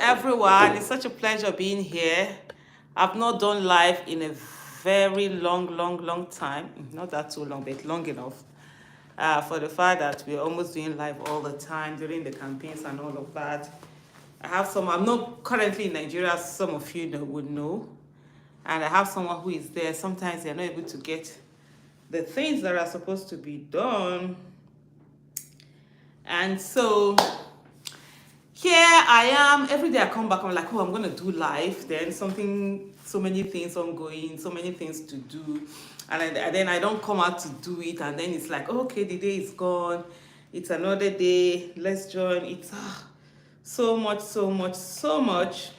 everyone. It's such a pleasure being here. I've not done live in a very long time. Not that too long, but long enough. For the fact that we're almost doing live all the time during the campaigns and all of that. I'm not currently in Nigeria, as some of you would know. And I have someone who is there. Sometimes they're not able to get the things that are supposed to be done. And so here I am. Every day I come back, I'm like, oh, I'm going to do live. Then so many things ongoing, so many things to do. And then I don't come out to do it. And then it's like, okay, the day is gone. It's another day. Let's join. It's so much.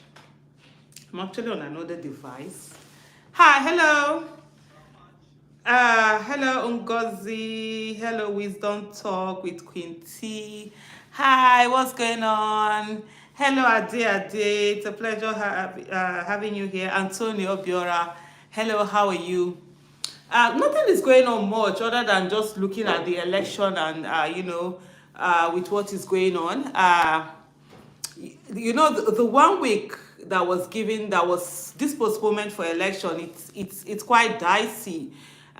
I'm actually on another device. Hi, hello. Hello, Ngozi. Hello, Wisdom Talk with Queen T. Hi, what's going on? Hello, Ade. It's a pleasure having you here. Antonio Biora. Hello, how are you? Nothing is going on much other than just looking at the election and, with what is going on. The 1 week that was given, that was this postponement for election, it's quite dicey.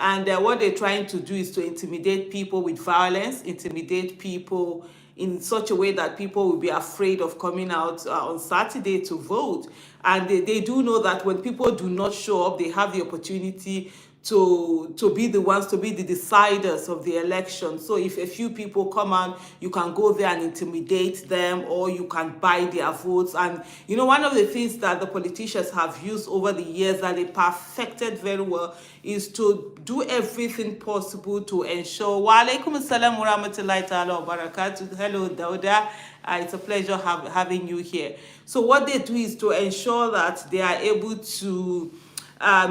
And what they're trying to do is to intimidate people with violence, intimidate people in such a way that people will be afraid of coming out on Saturday to vote. And they do know that when people do not show up, they have the opportunity to be the ones to be the deciders of the election. So if a few people come out, you can go there and intimidate them, or you can buy their votes. And one of the things that the politicians have used over the years that they perfected very well is to do everything possible to ensure. Wa alaikum assalam wa rahmatullahi ta'ala wa barakatuh. Hello, Dauda. It's a pleasure having you here. So what they do is to ensure that they are able to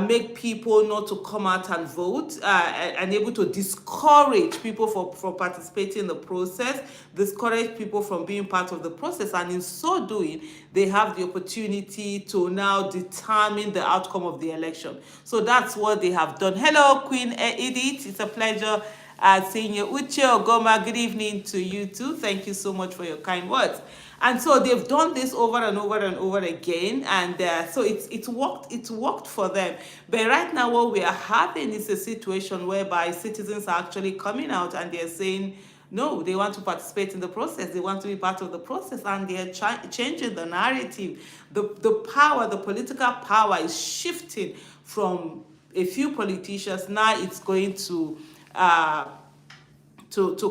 make people not to come out and vote, and able to discourage people from participating in the process, discourage people from being part of the process, and in so doing, they have the opportunity to now determine the outcome of the election. So that's what they have done. Hello, Queen Edith. It's a pleasure seeing you. Uche Ogoma, good evening to you too. Thank you so much for your kind words. And so they've done this over and over again, and so it's worked for them. But right now, what we are having is a situation whereby citizens are actually coming out and they're saying, no, they want to participate in the process. They want to be part of the process, and they're changing the narrative. The political power is shifting from a few politicians. Now it's going to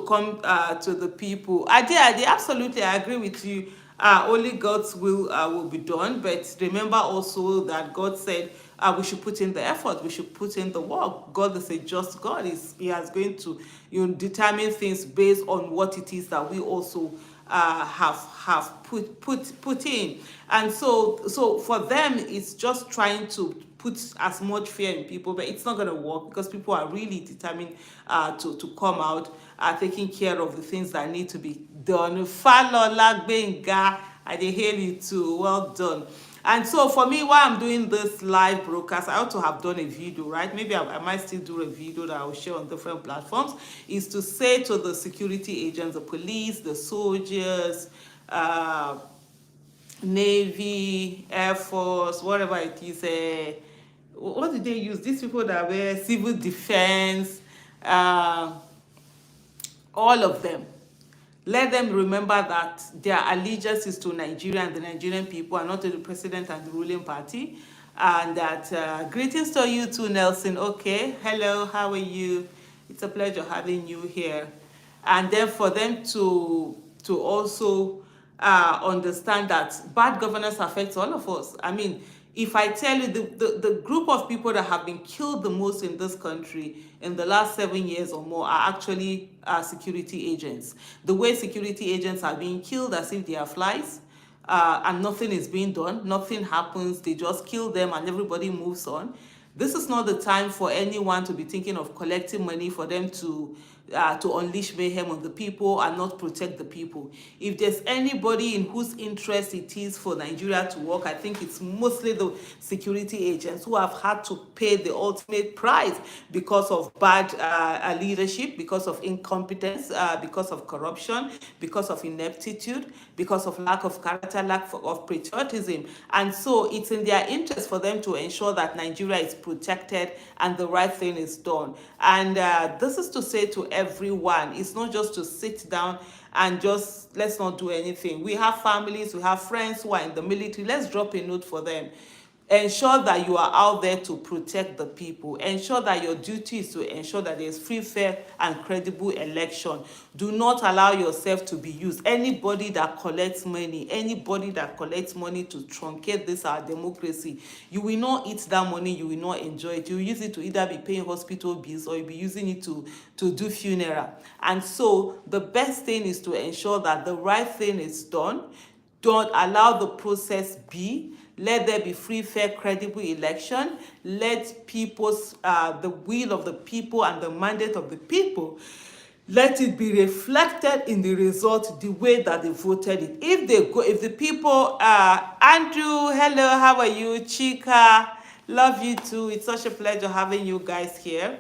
come to the people. I absolutely agree with you. Only God's will be done. But remember also that God said we should put in the effort. We should put in the work. God is a just God. He is going to determine things based on what it is that we also have put in. And so for them, it's just trying to put as much fear in people, but it's not going to work because people are really determined to come out, taking care of the things that need to be done. Falola Benga, I hail you too. Well done. And so for me, while I'm doing this live broadcast, I ought to have done a video, right? Maybe I might still do a video that I will share on different platforms, is to say to the security agents, the police, the soldiers, Navy, Air Force, whatever it is, what did they use? These people that were civil defense, all of them. Let them remember that their allegiance is to Nigeria and the Nigerian people, and not to the president and the ruling party. And that greetings to you too, Nelson. Okay, hello, how are you? It's a pleasure having you here. And then for them to also understand that bad governance affects all of us. I mean, if I tell you the group of people that have been killed the most in this country in the last 7 years or more are actually security agents. The way security agents are being killed as if they are flies, and nothing is being done, nothing happens, they just kill them and everybody moves on. This is not the time for anyone to be thinking of collecting money for them to to unleash mayhem on the people and not protect the people. If there's anybody in whose interest it is for Nigeria to work, I think it's mostly the security agents who have had to pay the ultimate price because of bad leadership, because of incompetence, because of corruption, because of ineptitude, because of lack of character, of patriotism. And so it's in their interest for them to ensure that Nigeria is protected and the right thing is done. And this is to say to everyone, it's not just to sit down and just let's not do anything. We have families, we have friends who are in the military. Let's drop a note for them. Ensure that you are out there to protect the people. Ensure that your duty is to ensure that there's free, fair, and credible election. Do not allow yourself to be used. Anybody that collects money to truncate this our democracy, you will not eat that money, you will not enjoy it. You will use it to either be paying hospital bills or you'll be using it to do funeral. And so the best thing is to ensure that the right thing is done. Don't allow the process be. Let there be free, fair, credible election. Let people's the will of the people and the mandate of the people, let it be reflected in the result the way that they voted it. If the people, Andrew, hello, how are you? Chika, love you too. It's such a pleasure having you guys here.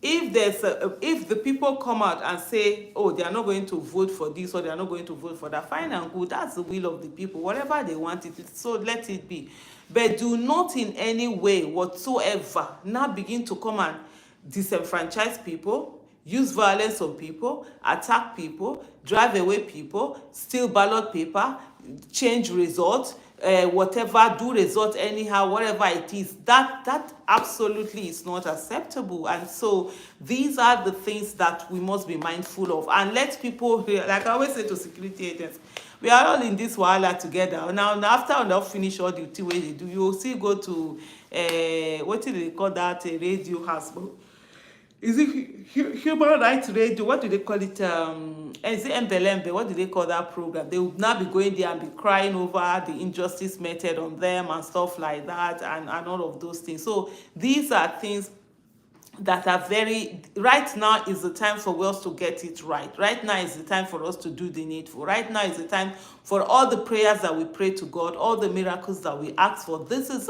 If the people come out and say, oh, they are not going to vote for this or they are not going to vote for that, fine and good. That's the will of the people. Whatever they want it, so let it be. But do not in any way whatsoever now begin to come and disenfranchise people, use violence on people, attack people, drive away people, steal ballot paper, change results, whatever, do result anyhow, whatever it is, that absolutely is not acceptable. And so these are the things that we must be mindful of. And let people, like I always say to security agents, we are all in this wahala together. Now after they finish all the way they do, you will still go to what do they call that, radio house? Is it Human Rights Radio? What do they call it? Is it Mbelembe? What do they call that program? They will now be going there and be crying over the injustice meted on them and stuff like that, and all of those things. So these are things that are right now is the time for us to get it right. Right now is the time for us to do the needful. Right now is the time for all the prayers that we pray to God, all the miracles that we ask for. This is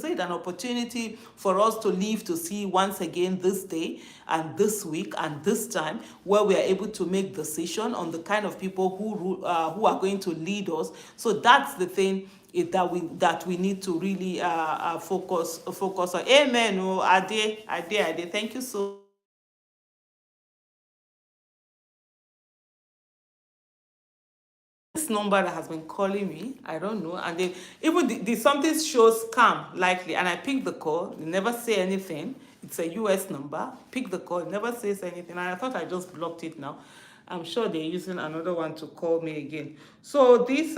it, an opportunity for us to live to see once again this day and this week and this time where we are able to make decision on the kind of people who are going to lead us. So that's the thing that we need to really focus on. Amen. Oh, Ade, thank you so. This number that has been calling me, I don't know, and then even the something shows scam likely, and I pick the call. They never say anything. It's a US number. Pick the call. It never says anything, and I thought I just blocked it now. I'm sure they're using another one to call me again. So these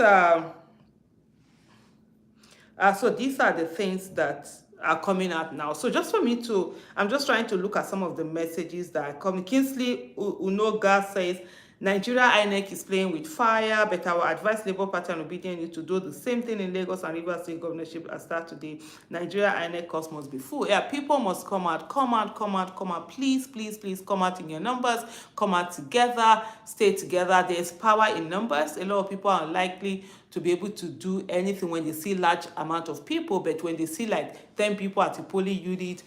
so these are the things that are coming out now. So just for me to, I'm just trying to look at some of the messages that are coming. Kingsley Unoga says, Nigeria INEC is playing with fire, but our advice Labour Party and Obedient need to do the same thing in Lagos and Rivers State governorship as start today. Nigeria INEC cost must be full. Yeah, people must come out. Please come out in your numbers. Come out together. Stay together. There's power in numbers. A lot of people are unlikely to be able to do anything when they see large amount of people, but when they see like 10 people at a polling unit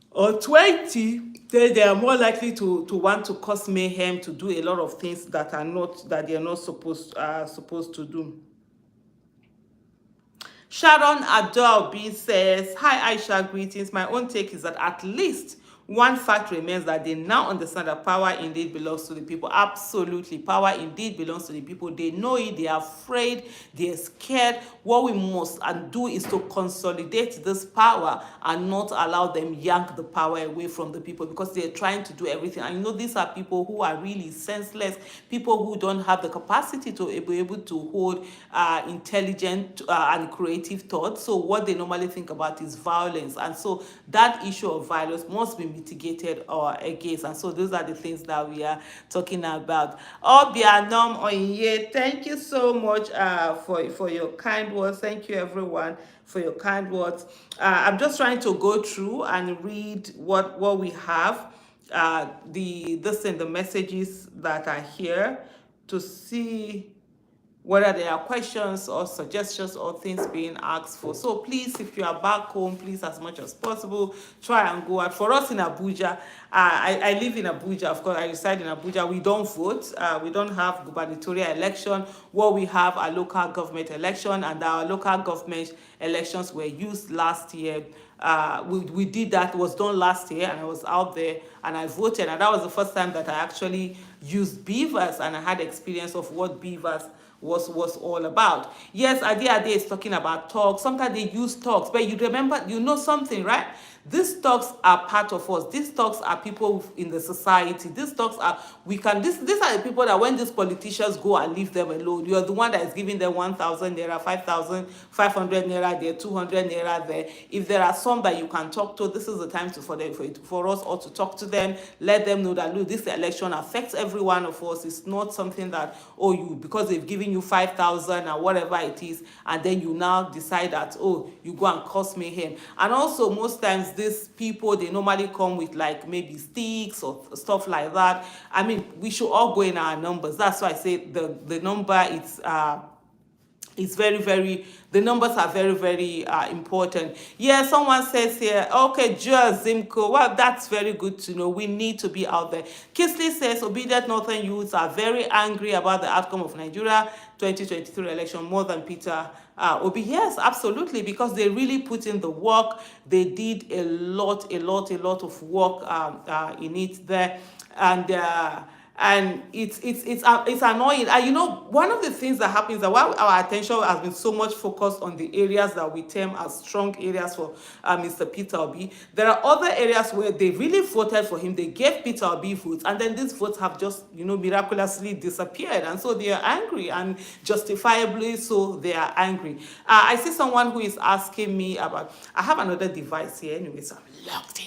or 20, then they are more likely to want to cause mayhem, to do a lot of things that they are not supposed to do. Sharon Adolby says, hi Aisha, greetings. My own take is that at least one fact remains, that they now understand that power indeed belongs to the people. Absolutely, power indeed belongs to the people. They know it, they are afraid, they are scared. What we must do is to consolidate this power and not allow them yank the power away from the people, because they're trying to do everything. And you know, these are people who are really senseless, people who don't have the capacity to be able to hold intelligent and creative thoughts. So what they normally think about is violence. And so that issue of violence must be mitigated or against. And so those are the things that we are talking about. Obianom Onye, thank you so much for your kind words. Thank you everyone for your kind words. I'm just trying to go through and read what we have. the messages that are here to see whether there are questions or suggestions or things being asked for. So please, if you are back home, please, as much as possible, try and go out. For us in Abuja, I live in Abuja, of course, I reside in Abuja. We don't vote. We don't have gubernatorial election. What we have are local government election, and our local government elections were used last year. We did that, was done last year, and I was out there and I voted, and that was the first time that I actually used beavers, and I had experience of what beavers was all about. Yes, Ade is talking about talks. Sometimes they use talks, but you remember, you know something, right? These talks are part of us. These talks are people in the society. These talks are, these are the people that when these politicians go and leave them alone, you're the one that is giving them 1,000 naira, 5,500 naira there, 200 naira there. If there are some that you can talk to, this is the time for us all to talk to them, let them know that, look, this election affects every one of us. It's not something that, oh, because they've given you 5,000 or whatever it is, and then you now decide that, oh, you go and cause mayhem. And also, most times, these people, they normally come with like maybe sticks or stuff like that. I mean, we should all go in our numbers. That's why I say the number is very, the numbers are very important. Yeah, someone says here, okay, just Zimko, well, that's very good to know. We need to be out there. Kisley says obedient northern youths are very angry about the outcome of Nigeria 2023 election more than Peter Obi. Yes, absolutely, because they really put in the work. They did a lot of work in it there, and it's annoying. And you know, one of the things that happens is that while our attention has been so much focused on the areas that we term as strong areas for Mr. Peter Obi, there are other areas where they really voted for him. They gave Peter Obi votes, and then these votes have just, you know, miraculously disappeared, and so they are angry, and justifiably so they are angry. I see someone who is asking me about, I have another device here anyway, so I'm logged in.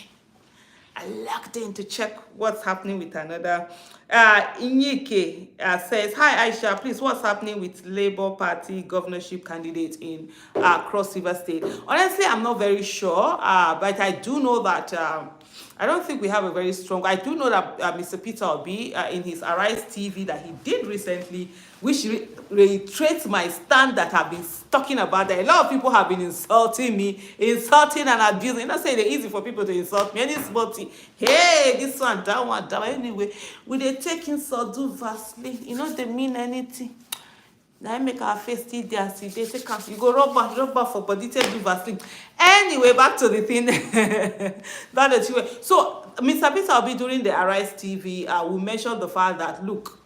I logged in to check what's happening with another. Inyike says, hi Aisha, please, what's happening with Labour Party governorship candidate in Cross River State? Honestly, I'm not very sure, but I do know that I don't think we have a very strong. I do know that Mr. Peter Obi, in his Arise TV that he did recently, which reiterates my stand that I've been talking about, that a lot of people have been insulting me, insulting and abusing. You know, say it's easy for people to insult me. Any small thing, hey, this one, that one, that one. Anyway, when they take insult, do Vaseline, you know, they mean anything. Now make our face still there, see, they take us, you go rubber for body, take do Vaseline. Anyway, back to the thing. So, Mr. Peter Obi, during the Arise TV, we mentioned the fact that, look,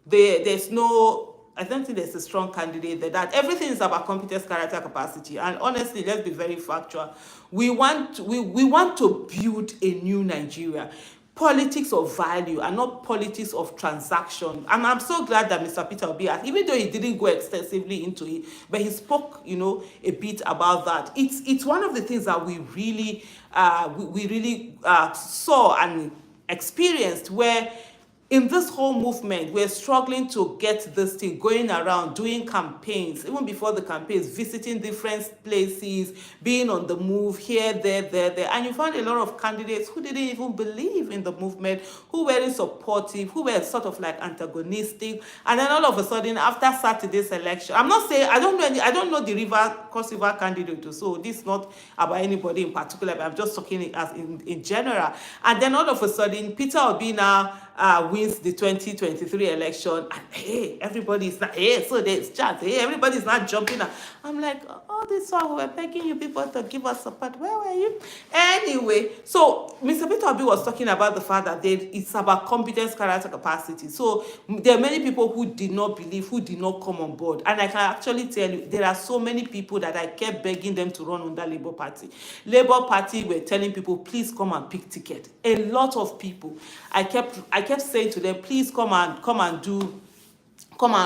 there's no, I don't think there's a strong candidate there. That everything is about competence, character, capacity. And honestly, let's be very factual. We want to build a new Nigeria. Politics of value and not politics of transaction. And I'm so glad that Mr. Peter Obi, even though he didn't go extensively into it, but he spoke, you know, a bit about that. It's one of the things that we really saw and experienced, where in this whole movement, we're struggling to get this thing going around, doing campaigns, even before the campaigns, visiting different places, being on the move here, there. And you found a lot of candidates who didn't even believe in the movement, who weren't supportive, who were sort of like antagonistic. And then all of a sudden, after Saturday's election, I'm not saying, I don't know the Cross River candidate, so this is not about anybody in particular, but I'm just talking as in general. And then all of a sudden, Peter Obi now wins the 2023 election, and hey, everybody's not, hey, so there's chance, hey, everybody's not jumping up. I'm like, oh, this one, we were begging you people to give us support. Where were you? Anyway, so Mr. Peter Obi was talking about the fact that it's about competence, character, capacity. So there are many people who did not believe, who did not come on board. And I can actually tell you, there are so many people that I kept begging them to run under Labour Party. Labour Party were telling people, please come and pick ticket. A lot of people. I kept saying to them, please come and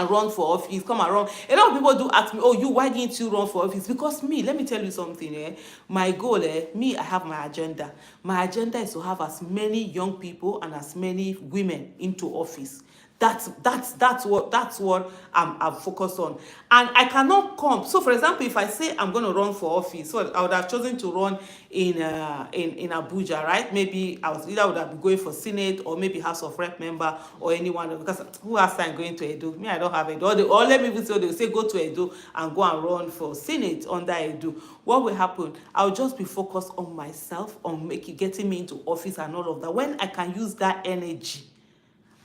run for office, come and run. A lot of people do ask me, oh, why didn't you run for office? Because me, let me tell you something, my goal, I have my agenda. My agenda is to have as many young people and as many women into office. That's what I'm focused on. And I cannot come. So, for example, if I say I'm going to run for office, so I would have chosen to run in Abuja, right? Maybe I was either would have been going for Senate or maybe House of Rep member or anyone, because who has time going to Edo? Me, I don't have Edo. Or let me even say, they say go to Edo and go and run for Senate under Edo. What will happen? I'll just be focused on myself, on getting me into office and all of that. When I can use that energy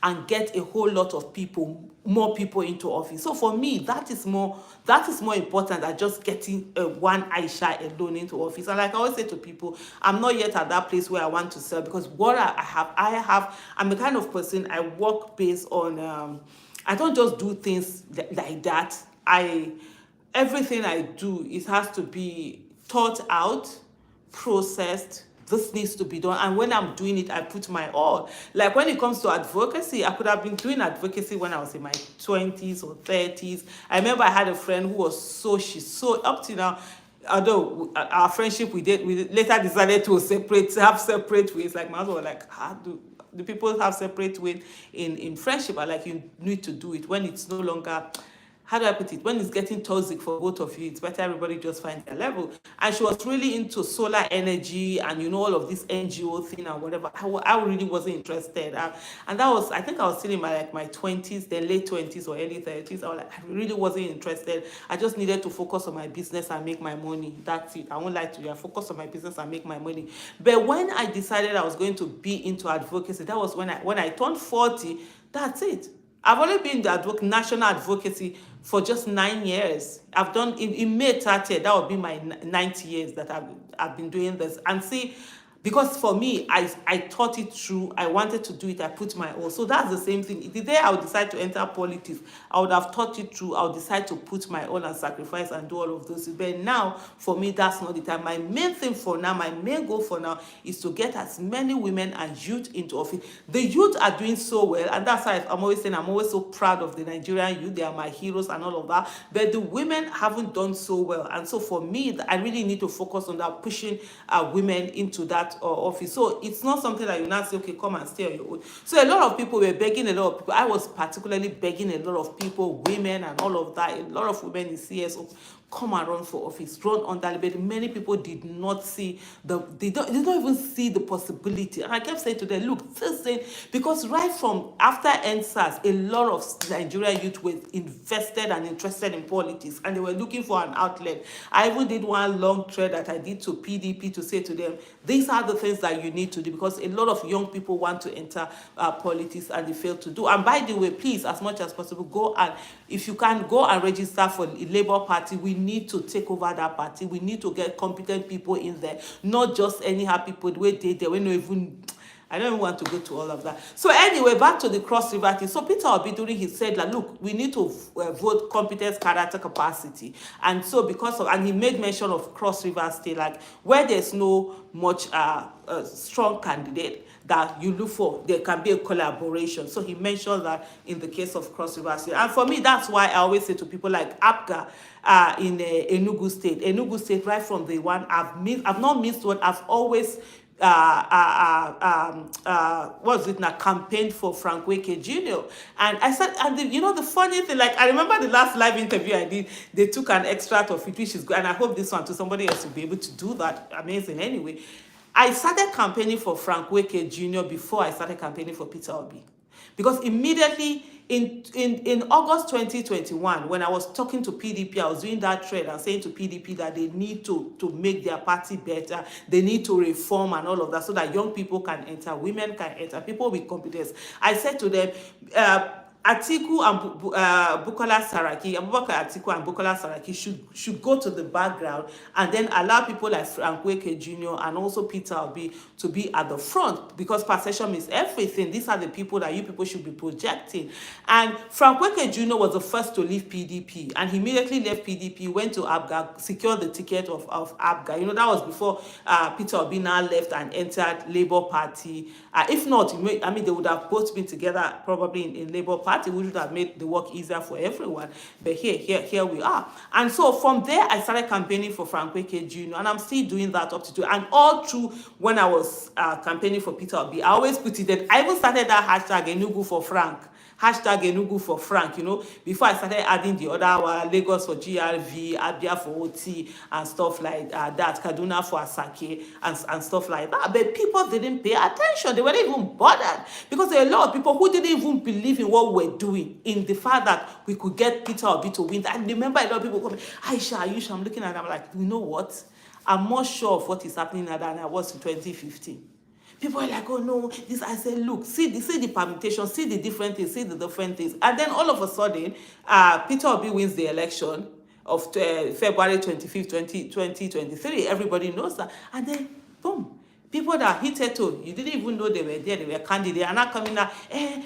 and get a whole lot of people, more people into office. So for me, that is more important than just getting one Aisha alone into office. And like I always say to people, I'm not yet at that place where I want to sell, because what I'm the kind of person, I work based on I don't just do things like that. Everything I do, it has to be thought out, processed. This needs to be done, and when I'm doing it, I put my all. Like when it comes to advocacy, I could have been doing advocacy when I was in my 20s or 30s. I remember I had a friend who was she's so up to now, although our friendship, we later decided to have separate ways. Like my husband was like, how do the people have separate ways in friendship? I like, you need to do it when it's no longer, how do I put it? When it's getting toxic for both of you, it's better everybody just find their level. And she was really into solar energy and, all of this NGO thing and whatever. I really wasn't interested. And that was, I think I was still in my 20s, then late 20s or early 30s. I really wasn't interested. I just needed to focus on my business and make my money. That's it. I won't lie to you. I focused on my business and make my money. But when I decided I was going to be into advocacy, that was when I turned 40. That's it. I've only been the national advocacy for just 9 years. I've done in May 30th, that would be my 9th years that I've been doing this. And see, because for me, I thought it through. I wanted to do it. I put my all. So that's the same thing. The day I would decide to enter politics, I would have thought it through. I would decide to put my all and sacrifice and do all of those. But now, for me, that's not the time. My main thing for now, my main goal for now, is to get as many women and youth into office. The youth are doing so well, and that's why I'm always saying I'm always so proud of the Nigerian youth. They are my heroes and all of that. But the women haven't done so well, and so for me, I really need to focus on that, pushing women into that office. So it's not something that you now say, okay, come and stay on your own. So a lot of people were begging, a lot of people. I was particularly begging a lot of people, women and all of that, a lot of women in CSO, come and run for office, run on that. But many people did not see they don't even see the possibility. And I kept saying to them, look, this thing, because right from after EndSARS, a lot of Nigerian youth were invested and interested in politics, and they were looking for an outlet. I even did one long thread that I did to PDP to say to them, these are the things that you need to do, because a lot of young people want to enter politics and they fail to do. And by the way, please, as much as possible, go and, if you can, go and register for the Labour Party. We need to take over that party. We need to get competent people in there, not just anyhow people the way they were not even. I don't even want to go to all of that. So anyway, back to the Cross River thing. So Peter Obi, he said, like, look, we need to vote competence, character, capacity. And so and he made mention of Cross River State, like where there's no much strong candidate that you look for, there can be a collaboration. So he mentioned that in the case of Cross River State. And for me, that's why I always say to people like APGA in Enugu State. Enugu State, right from the one, I've not missed one, I've always what's it now, campaigned for Frank Weke Jr. And I said, and the funny thing, like I remember the last live interview I did, they took an extract of it, which is good, and I hope this one to somebody else will be able to do that. Amazing. Anyway, I started campaigning for Frank Weke Jr. before I started campaigning for Peter Obi, because immediately in August 2021, when I was talking to PDP, I was doing that thread and saying to PDP that they need to make their party better, they need to reform and all of that, so that young people can enter, women can enter, people with competence. I said to them, Atiku and Bukola Saraki, Abubakar Atiku and Bukola Saraki should go to the background and then allow people like Frank Weke Jr. and also Peter Obi to be at the front, because perception is everything. These are the people that you people should be projecting. And Frank Weke Jr. was the first to leave PDP, and he immediately left PDP, went to APGA, secured the ticket of APGA. That was before Peter Obi now left and entered Labour Party. If not, they would have both been together probably in Labour Party, which would have made the work easier for everyone. But here we are. And so from there, I started campaigning for Frank Weke Jr., and I'm still doing that up to today. And all through when I was campaigning for Peter Obi, I always put it that I even started that hashtag Enugu for Frank. Hashtag Enugu for Frank, before I started adding the other one, Lagos for GRV, Abia for OT, and stuff like that, Kaduna for Asake, and stuff like that. But people didn't pay attention. They weren't even bothered because there are a lot of people who didn't even believe in what we're doing, in the fact that we could get Peter Obi to win. I remember a lot of people coming, Aisha, Ayusha, I'm looking at them, I'm like, you know what? I'm more sure of what is happening now than I was in 2015. People are like, oh no, this. I said, look, see the permutation, see the different things, and then all of a sudden, Peter Obi wins the election of February 25th, 2023. Everybody knows that, and then boom. People that hit it too, you didn't even know they were there, they were candidates, and not coming out,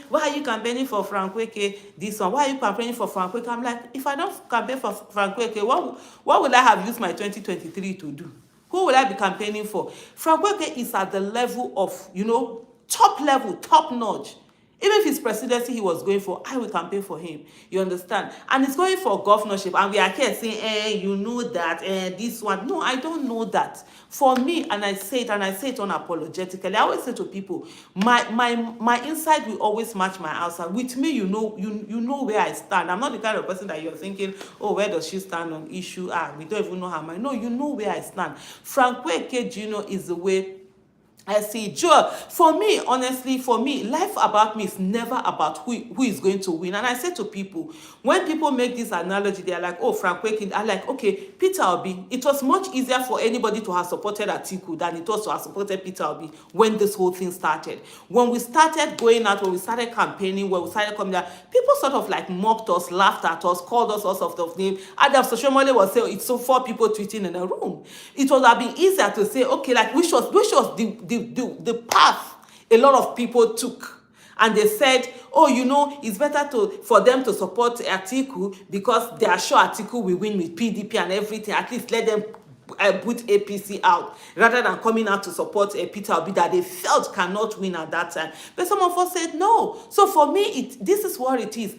why are you campaigning for Frank Weke, this one? Why are you campaigning for Frank Weke? I'm like, if I don't campaign for Frank Weke, what would I have used my 2023 to do? Who will I be campaigning for? Frank Weke is at the level of, top level, top notch. Even if his presidency he was going for, I will campaign for him. You understand? And he's going for governorship. And we are here saying, you know that, this one. No, I don't know that. For me, and I say it unapologetically, I always say to people, my inside will always match my outside. With me, you know where I stand. I'm not the kind of person that you're thinking, oh, where does she stand on issue? We don't even know her mind. No, you know where I stand. Frank Weke, is the way I see Joe. For me, honestly, life about me is never about who is going to win. And I say to people, when people make this analogy, they are like, oh, Frank Weke. I'm like, okay, Peter Obi. It was much easier for anybody to have supported Atiku than it was to have supported Peter Obi when this whole thing started. When we started going out, when we started campaigning, when we started coming out, people sort of like mocked us, laughed at us, called us all sorts of names. Adam Soshomole was saying, it's so 4 people tweeting in a room. It would have been easier to say, okay, like which was the path a lot of people took, and they said, oh, it's better for them to support Atiku because they are sure Atiku will win with PDP and everything. At least let them put APC out rather than coming out to support Peter Obi that they felt cannot win at that time. But some of us said no. So for me, this is what it is.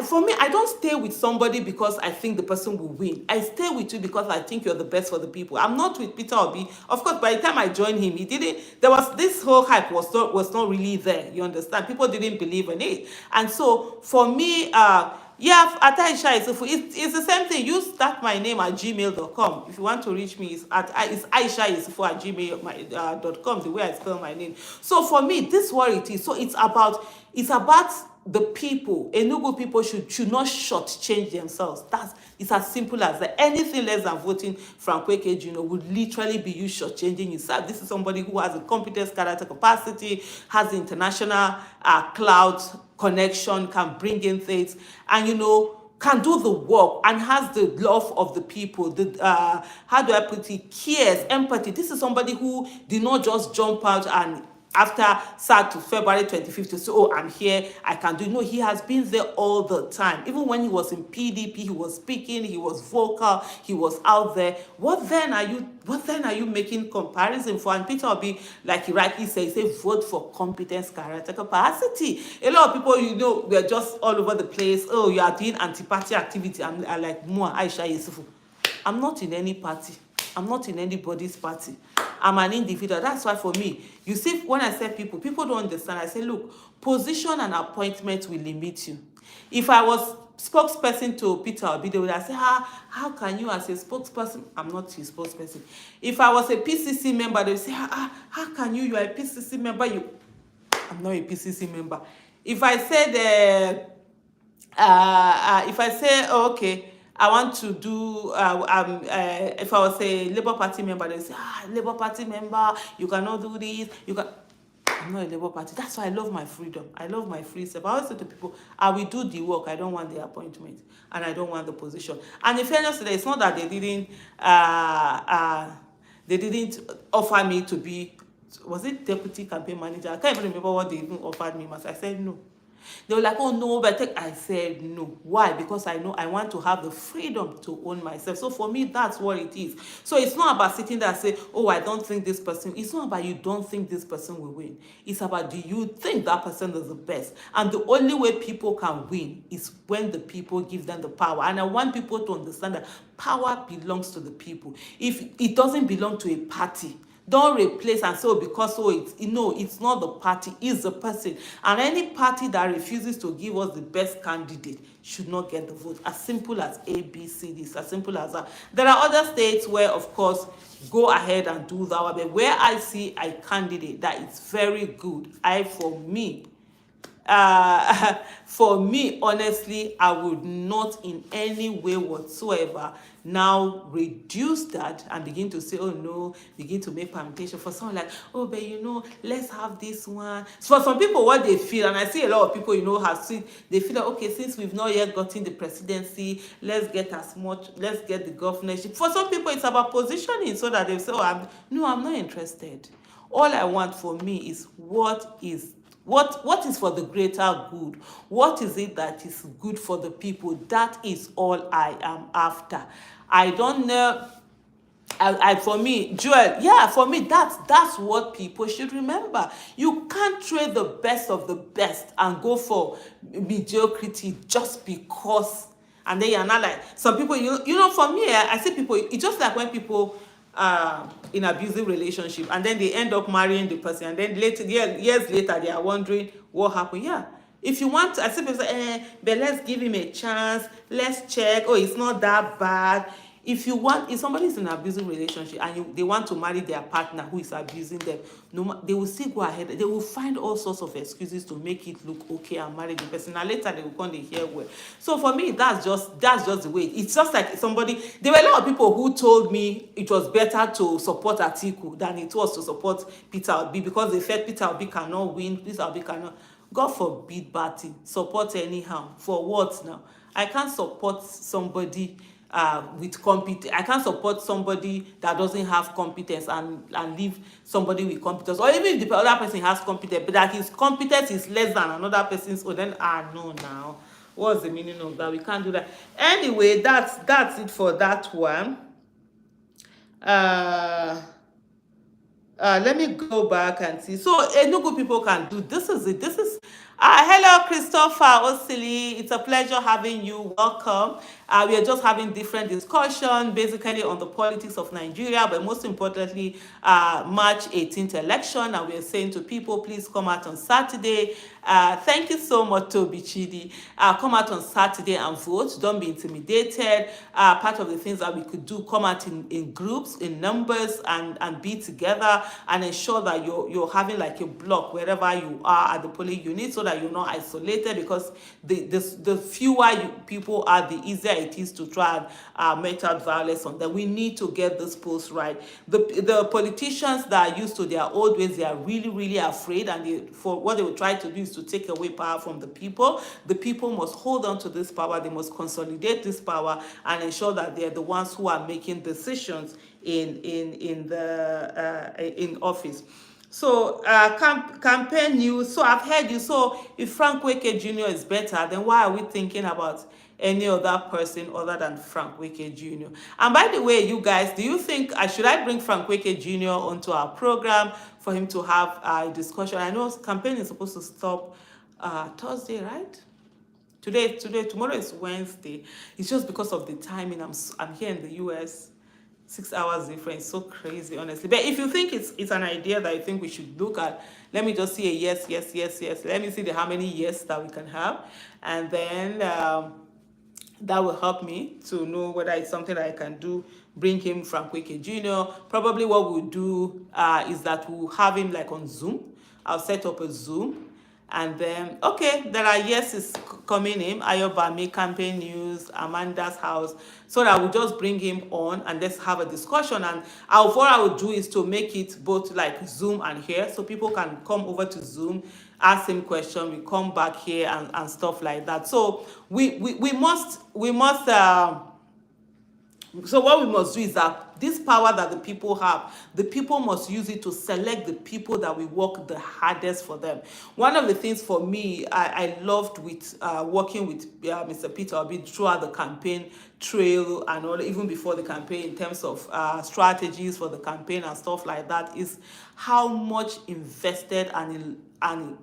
For me, I don't stay with somebody because I think the person will win. I stay with you because I think you're the best for the people. I'm not with Peter Obi. Of course, by the time I joined him, there was this whole hype was not really there. You understand? People didn't believe in it. And so for me, Aisha Isufu, it's the same thing. You start my name at gmail.com. If you want to reach me, it's Aisha Isufu at gmail.com, the way I spell my name. So for me, this is what it is. So it's about the people. Enugu people should not shortchange themselves. It's as simple as that. Anything less than voting Frank Weke, would literally be you shortchanging yourself. This is somebody who has a competence, character, capacity, has the international cloud connection, can bring in things, and can do the work, and has the love of the people, how do I put it, cares, empathy. This is somebody who did not just jump out and after start to February 25th to say, oh, I'm here, I can do. No, he has been there all the time. Even when he was in PDP, he was speaking, he was vocal, he was out there. What then are you making comparison for? And Peter Obi, like he rightly says, he said, vote for competence, character, capacity. A lot of people, we're just all over the place. Oh, you are doing anti-party activity. I'm like, Mua, Aisha Yusufu. I'm not in any party. I'm not in anybody's party. I'm an individual. That's why for me, you see, when I say people don't understand. I say, look, position and appointment will limit you. If I was spokesperson to Peter Obi, they would have said, how can you as a spokesperson? I'm not his spokesperson. If I was a PCC member, they would say, how can you are a PCC member? I'm not a PCC member. If I said, oh, okay, I want to do, if I was a Labour Party member, they say, Labour Party member, you cannot do this. I'm not a Labour Party. That's why I love my freedom. I love my free self. I always say to people, I will do the work. I don't want the appointment, and I don't want the position. And in fairness today, it's not that they didn't offer me to be, was it deputy campaign manager? I can't even remember what they even offered me. I said no. They were like, oh no, but I said no. Why? Because I know I want to have the freedom to own myself. So for me, that's what it is. So it's not about sitting there and say, oh, I don't think this person. It's not about you don't think this person will win. It's about, do you think that person is the best? And the only way people can win is when the people give them the power. And I want people to understand that power belongs to the people. If it doesn't belong to a party, Don't replace and say, oh, because it's, it's not the party, it's the person. And any party that refuses to give us the best candidate should not get the vote. As simple as A, B, C, D. It's as simple as that. There are other states where, of course, go ahead and do that. But where I see a candidate that is very good, for me, honestly, I would not in any way whatsoever now reduce that and begin to say, oh no, begin to make permutation for someone like, oh, but let's have this one. So for some people, what they feel, and I see a lot of people, have seen, they feel like, okay, since we've not yet gotten the presidency, let's get the governorship. For some people, it's about positioning so that they say, oh, I'm not interested. All I want for me is what is for the greater good. What is it that is good for the people? That is all I am after. I don't know. For me, Joel, yeah, for me, that's what people should remember. You can't trade the best of the best and go for mediocrity just because. And then you're not like some people. For me, I see people. It's just like when people in abusive relationship and then they end up marrying the person, and then years later they are wondering what happened. Yeah, if you want to, I see people say, but let's give him a chance, let's check, oh, it's not that bad. If somebody is in an abusive relationship and they want to marry their partner who is abusing them, they will still go ahead. They will find all sorts of excuses to make it look okay and marry the person. And later they will come to hear well. So for me, that's just the way. It's just like somebody. There were a lot of people who told me it was better to support Atiku than it was to support Peter Obi, because they felt Peter Obi cannot win. Peter Obi cannot. God forbid, Batty. Support anyhow. For what now? I can't support somebody with competence. I can't support somebody that doesn't have competence and leave somebody with competence, or even if the other person has competence but that his competence is less than another person's, so then no, now what's the meaning of that? We can't do that. Anyway, that's it for that one. Let me go back and see. So Enugu people can do this. Is it? This is hello, Christopher Osili. It's a pleasure having you. Welcome. We are just having different discussion, basically on the politics of Nigeria, but most importantly, March 18th election. And we are saying to people, please come out on Saturday. Thank you so much, Toby Chidi. Come out on Saturday and vote. Don't be intimidated. Part of the things that we could do, come out in groups, in numbers, and be together and ensure that you're having like a block wherever you are at the polling unit, so that you're not isolated, because the fewer people are, the easier it is to try and mete out violence on them. We need to get this post right. The politicians that are used to their old ways, they are really, really afraid, and for what they will try to do is to take away power from the people. The people must hold on to this power. They must consolidate this power and ensure that they're the ones who are making decisions in office. So campaign news. So I've heard you. So if Frank Weke Jr. is better, then why are we thinking about any other person other than Frank Weke Jr.? And by the way, you guys, do you think should I bring Frank Weke Jr. onto our program for him to have a discussion? I know campaign is supposed to stop Thursday, right? Tomorrow is Wednesday. It's just because of the timing. I'm here in the US. 6 hours difference, so crazy, honestly. But if you think it's an idea that you think we should look at, let me just see a yes. Let me see how many yes that we can have, and then that will help me to know whether it's something that I can do. Bring him Frank Weke Jr. Probably what we'll do is that we'll have him like on Zoom. I'll set up a Zoom. And then, okay, there are yeses coming in. Ayobami, campaign news, Amanda's house. So that we'll just bring him on and let's have a discussion. And what I would do is to make it both like Zoom and here, so people can come over to Zoom, ask him question, we come back here and stuff like that. So we must. So what we must do is that this power that the people have, the people must use it to select the people that will work the hardest for them. One of the things for me, I loved with working with Mr. Peter Obi throughout the campaign trail and all, even before the campaign, in terms of strategies for the campaign and stuff like that, is how much invested and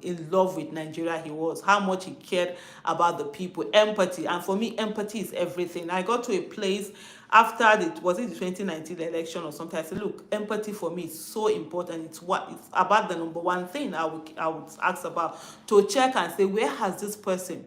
in love with Nigeria he was, how much he cared about the people, empathy. And for me, empathy is everything. I got to a place after was it the 2019 election or something, I said, look, empathy for me is so important. It's about the number one thing I would ask about, to check and say, where was this person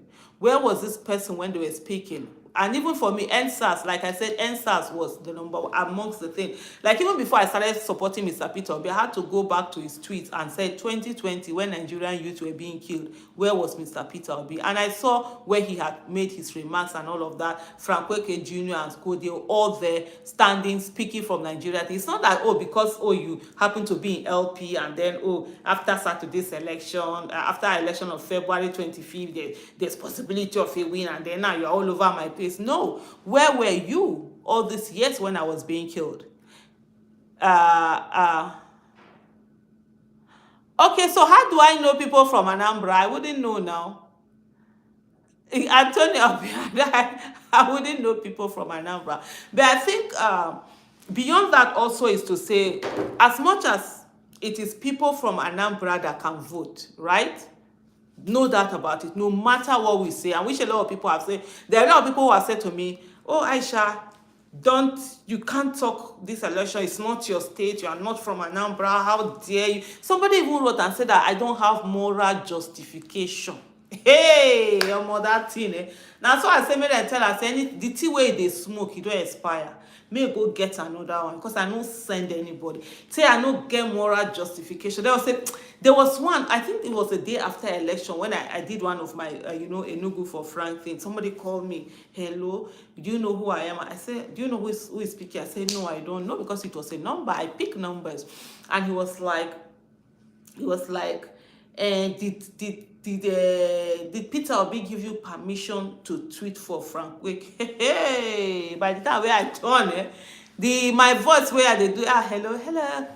when they were speaking? And even for me, EndSARS, like I said, EndSARS was the number amongst the things. Like even before I started supporting Mr. Peter Obi, I had to go back to his tweets and say 2020, when Nigerian youth were being killed, where was Mr. Peter Obi? And I saw where he had made his remarks and all of that. Frank Weke Jr. and school, they were all there standing, speaking from Nigeria. It's not that, because you happen to be in LP and then, after Saturday's election, after election of February 25th, there's possibility of a win, and then now you're all over my place. No, where were you all these years when I was being killed? Okay, so how do I know people from Anambra? I wouldn't know now. Antonio, I wouldn't know people from Anambra. But I think beyond that also is to say, as much as it is people from Anambra that can vote, right? No doubt about it, no matter what we say, and which a lot of people have said. There are a lot of people who have said to me, oh, Aisha, you can't talk this election, it's not your state, you are not from Anambra, how dare you? Somebody even wrote and said that I don't have moral justification. Hey, your mother thing, eh? Now, so I say, maybe I tell her, say, the tea way they smoke, it don't expire. May go get another one, because I don't send anybody. Say I don't get moral justification. There was one, I think it was the day after election, when I did one of my, Enugu for Frank thing. Somebody called me, hello, do you know who I am? I said, do you know who is speaking? I said, no, I don't know, because it was a number. I picked numbers. And he was like, did Peter Obi give you permission to tweet for Frank Wake? Hey, by the time where I turn, my voice where they do, hello,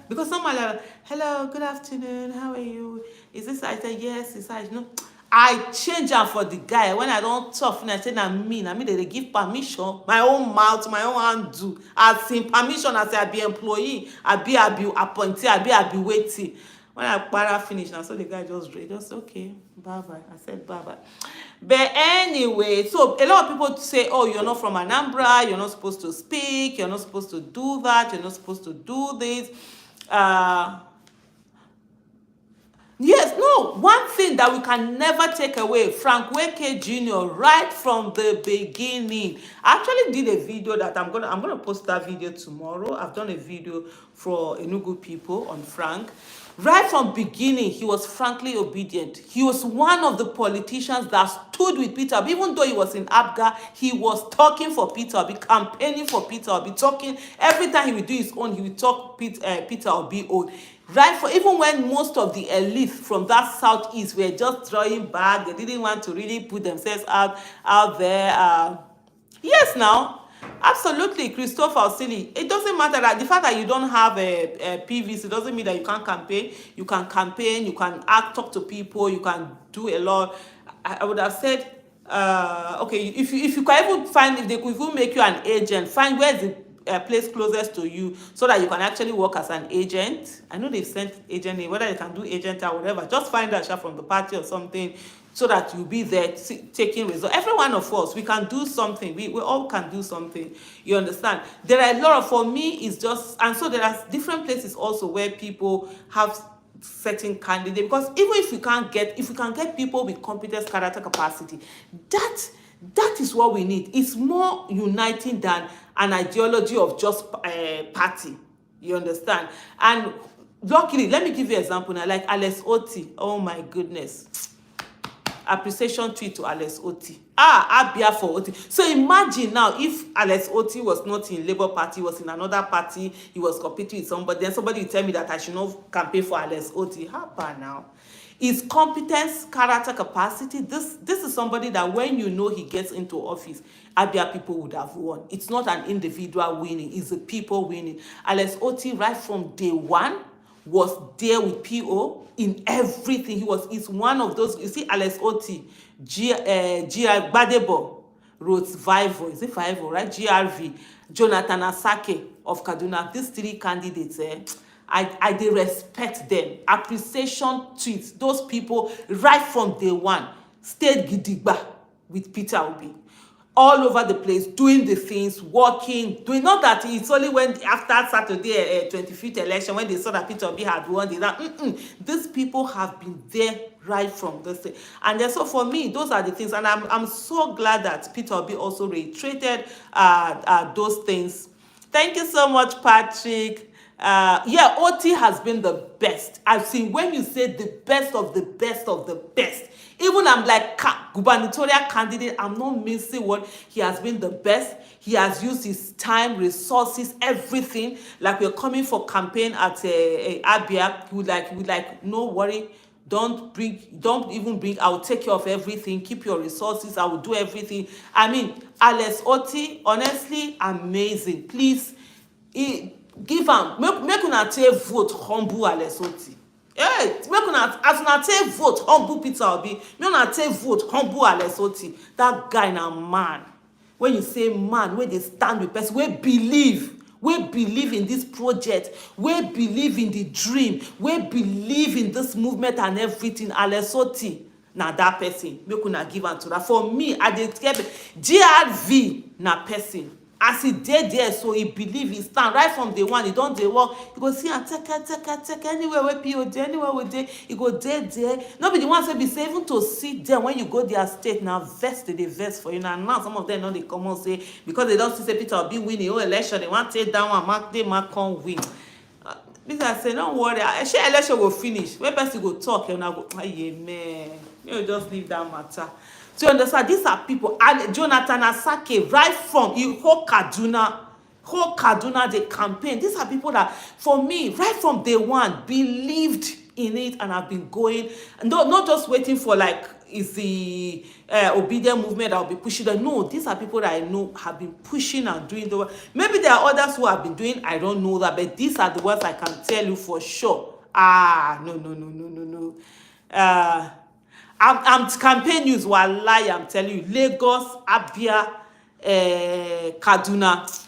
because someone like, hello, good afternoon, how are you? Is this I said, yes, it's I. No, I change am for the guy. When I don't talk, and I say I mean they give permission, my own mouth, my own hand do. As in permission, as I be employee, I be appointee, I be waiting. When I para finish, now so the guy just okay, bye-bye. I said bye-bye. But anyway, so a lot of people say, oh, you're not from Anambra, you're not supposed to speak, you're not supposed to do that, you're not supposed to do this. Yes, no, one thing that we can never take away, Frank Weke Jr., right from the beginning. I actually did a video that I'm gonna post that video tomorrow. I've done a video for Enugu people on Frank. Right from beginning, he was frankly obedient. He was one of the politicians that stood with Peter Obi. Even though he was in Abga, he was talking for Peter Obi, campaigning for Peter Obi, talking. Every time he would do his own, he would talk Peter Obi own. Right, for even when most of the elite from that southeast were just drawing back, they didn't want to really put themselves out there. Yes, now, absolutely, Christopher Osili. It doesn't matter that the fact that you don't have a PVC doesn't mean that you can't campaign. You can campaign, you can talk to people, you can do a lot. I would have said, okay, if you can even find, if they could even make you an agent, find where's the place closest to you so that you can actually work as an agent. I know they've sent agent name, whether you can do agent or whatever. Just find out from the party or something so that you'll be there taking results. Every one of us, we can do something. We all can do something. You understand? There are a lot of, for me, it's just, and so there are different places also where people have certain candidates, because even if we can get people with competence, character, capacity, that is what we need. It's more uniting than an ideology of just party. You understand? And luckily, let me give you an example now, like Alex Oti. Oh my goodness. Appreciation tweet to Alex Oti. Abia for Oti. So imagine now if Alex Oti was not in Labour Party, was in another party, he was competing with somebody, then somebody will tell me that I should not campaign for Alex Oti. How about now? Is competence, character, capacity. This is somebody that when you know he gets into office, Abia people would have won. It's not an individual winning, it's the people winning. Alex Oti, right from day one, was there with PO in everything. He's one of those, you see, Alex Oti, Badebo, wrote Vivo, is it Vivo, right? GRV, Jonathan Asake of Kaduna. These three candidates, I dey respect them. Appreciation tweets, those people right from day one stayed gidigba with Peter Obi. All over the place, doing the things, working, doing, not that it's only when after Saturday 25th election when they saw that Peter Obi had won, these people have been there right from this thing. And then, so for me, those are the things, and I'm so glad that Peter Obi also reiterated those things. Thank you so much, Patrick. Yeah, OT has been the best. I've seen, when you say the best of the best of the best, even I'm like gubernatorial candidate, I'm not missing what he has been the best. He has used his time, resources, everything. Like we're coming for campaign at Abia, he would like, no worry, don't even bring, I'll take care of everything, keep your resources, I will do everything. I mean, Alex Oti, honestly, amazing. Please, give am, make una take vote humble Alex Oti. Hey, make una, as una take vote humble Peter Obi, make una take vote humble Alex Oti. That guy na man. When you say man, wey dey stand with person, wey believe in this project, wey believe in the dream, wey believe in this movement and everything, Alex Oti na that person. Make una give am to that. For me, I dey get GRV na person. As he dey there, so he believe, he stand right from day one. He don dey work, he go see and take anywhere where POD, anywhere we dey, he go dey there. No be the ones wey be say even to sit there when you go their state, na vex dey vex for you. Now some of them no dey come out say because they don see say Peter Obi win the whole election, they wan take that one, mark come win. Peter say no worry, shey election go finish, when person go talk, una go man, you just leave that matter. So you understand, these are people, and Jonathan Asake, right from whole Kaduna, the campaign. These are people that, for me, right from day one, believed in it and have been going, not just waiting for like, is the obedient movement that will be pushing them. No, these are people that I know have been pushing and doing the work. Maybe there are others who have been doing, I don't know that, but these are the ones I can tell you for sure. No. I'm campaign news, wallahi, I'm telling you, Lagos, Abia, Kaduna,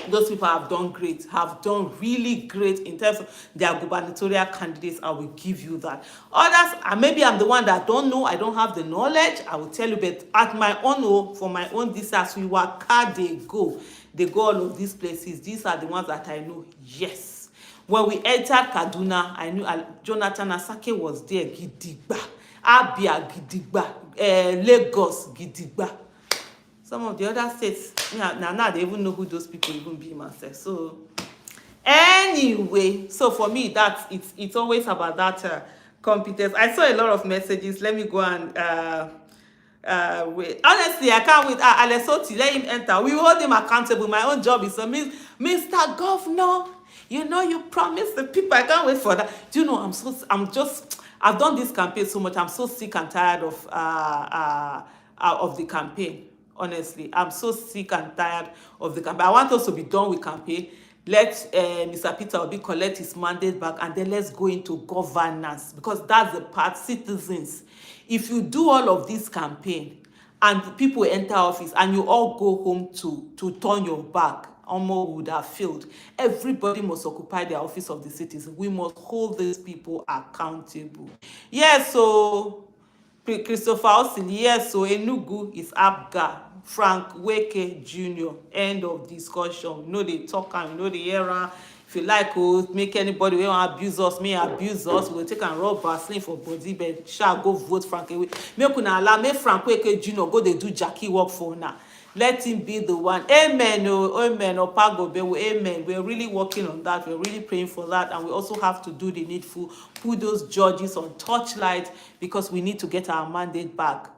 those people have done great, have done really great in terms of their gubernatorial candidates. I will give you that. Others, maybe I'm the one that don't know, I don't have the knowledge, I will tell you, but at my own, for my own, this as we work hard, they go all of these places. These are the ones that I know, yes. When we entered Kaduna, I knew Jonathan Asake was there, gidigba. Abia, gidigba. Lagos, gidigba. Some of the other states, now they even know who those people even be myself. So anyway, so for me, it's always about that competence. I saw a lot of messages. Let me go and wait. Honestly, I can't wait. Alex Oti, let him enter. We hold him accountable. My own job is to Mr. Governor. You know, you promised the people. I can't wait for that. Do you know? I've done this campaign so much. I'm so sick and tired of the campaign. Honestly, I'm so sick and tired of the campaign. I want us to be done with campaign. Let Mr. Peter Obi collect his mandate back, and then let's go into governance, because that's the part. Citizens, if you do all of this campaign and people enter office and you all go home to turn your back, almost would have failed. Everybody must occupy the office of the citizen. We must hold these people accountable. Yes, so Christopher Austin, yes, so Enugu is Abga. Frank Weke Jr. End of discussion. You know they talk and you know the era. If you like, make anybody who want abuse us, we'll take and rub Vaseline for body, but shall go vote Frank Weke. Make Frank Weke Jr. go they do Jackie work for now. Let him be the one. Amen. Amen. Amen. We're really working on that. We're really praying for that. And we also have to do the needful. Put those judges on torchlight, because we need to get our mandate back.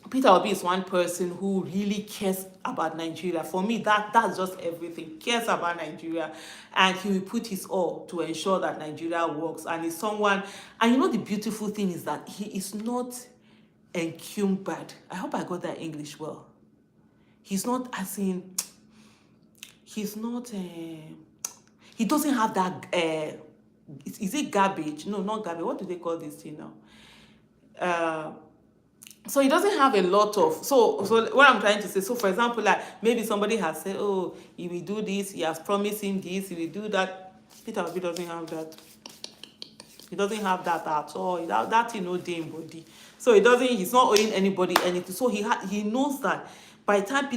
Peter Obi is one person who really cares about Nigeria. For me, that's just everything. Cares about Nigeria. And he will put his all to ensure that Nigeria works. And he's someone... And you know the beautiful thing is that he is not... encumbered. I hope I got that English well. He's not, as in, he's not, he doesn't have that, is it garbage? No, not garbage. What do they call this thing now? So he doesn't have a lot of, so what I'm trying to say, so for example, like maybe somebody has said, oh, he will do this, he has promised him this, he will do that. Peter Obi doesn't have that. He doesn't have that at all. That you know, damn body. So he's not owing anybody anything. So he knows that by the time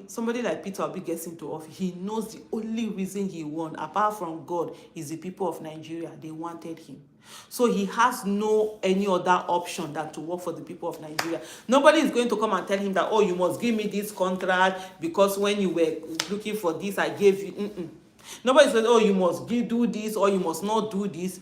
somebody like Peter Obi gets into office, he knows the only reason he won, apart from God, is the people of Nigeria. They wanted him. So he has no any other option than to work for the people of Nigeria. Nobody is going to come and tell him that, oh, you must give me this contract because when you were looking for this, I gave you. Nobody says, oh, you must do this or you must not do this.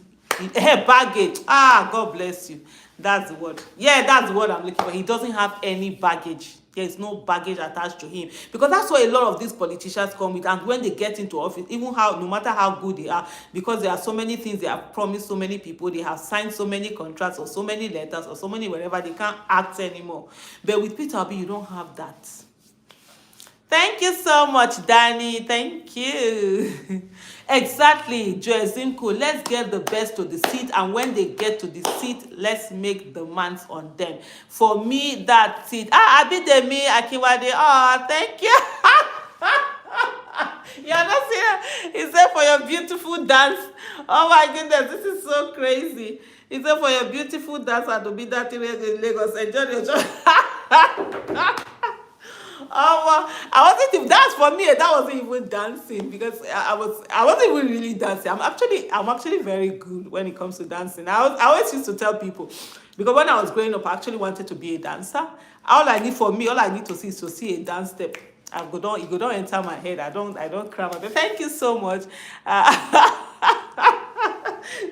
Hey, baggage. God bless you. That's the word. Yeah, that's the word I'm looking for. He doesn't have any baggage. There's no baggage attached to him, because that's what a lot of these politicians come with. And when they get into office, no matter how good they are, because there are so many things they have promised so many people, they have signed so many contracts or so many letters or so many wherever, they can't act anymore. But with Peter Obi, you don't have that. Thank you so much, Danny. Thank you. Exactly, Joezinko. Let's get the best to the seat, and when they get to the seat, let's make demands on them. For me, that's it. Abidemi Akiwade. Thank you. You're not seeing. He said for your beautiful dance. Oh my goodness, this is so crazy. He said for your beautiful dance at Obida in Lagos. Enjoy your job. I wasn't even, that's for me, that wasn't even dancing, because I wasn't even really dancing. I'm actually very good when it comes to dancing. I always used to tell people, because when I was growing up, I actually wanted to be a dancer. All I need to see is to see a dance step. It don't enter my head. I don't cram it. Thank you so much.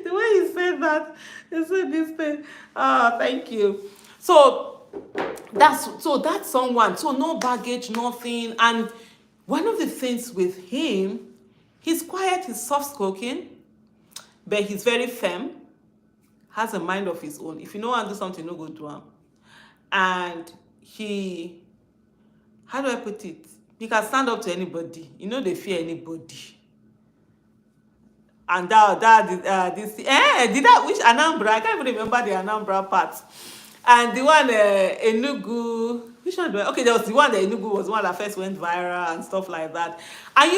The way he said that, he said this thing. Thank you. So that's someone. So no baggage, nothing. And one of the things with him, he's quiet, he's soft-spoken, but he's very firm, has a mind of his own. If you know how to do something, no go do him. And how do I put it? He can stand up to anybody. They fear anybody. And which Anambra? I can't even remember the Anambra part. And the one Enugu, which one okay, there was the one that Enugu was one that first went viral and stuff like that. And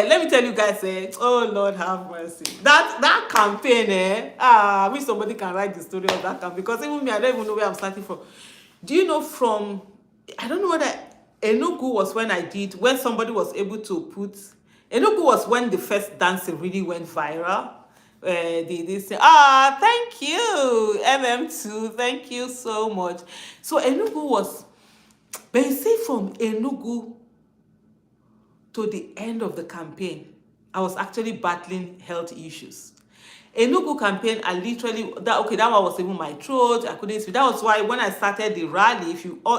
let me tell you guys, oh Lord have mercy. That campaign, I wish somebody can write the story of that campaign, because even me, I don't even know where I'm starting from. Do you know I don't know whether Enugu was when somebody was able to put, Enugu was when the first dancing really went viral. They say, thank you, MM2, thank you so much. So Enugu was, but you see, from Enugu to the end of the campaign, I was actually battling health issues. Enugu campaign, I literally, that one was even my throat, I couldn't speak. That was why when I started the rally,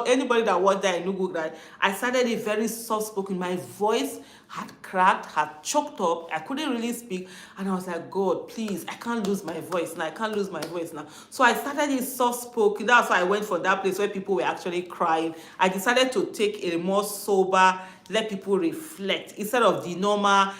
anybody that watched that Enugu rally, I started it very soft-spoken. My voice had cracked, had choked up, I couldn't really speak, and I was like, God, please, I can't lose my voice now, So I started it soft-spoken. That's why I went from that place where people were actually crying. I decided to take a more sober, let people reflect, instead of the normal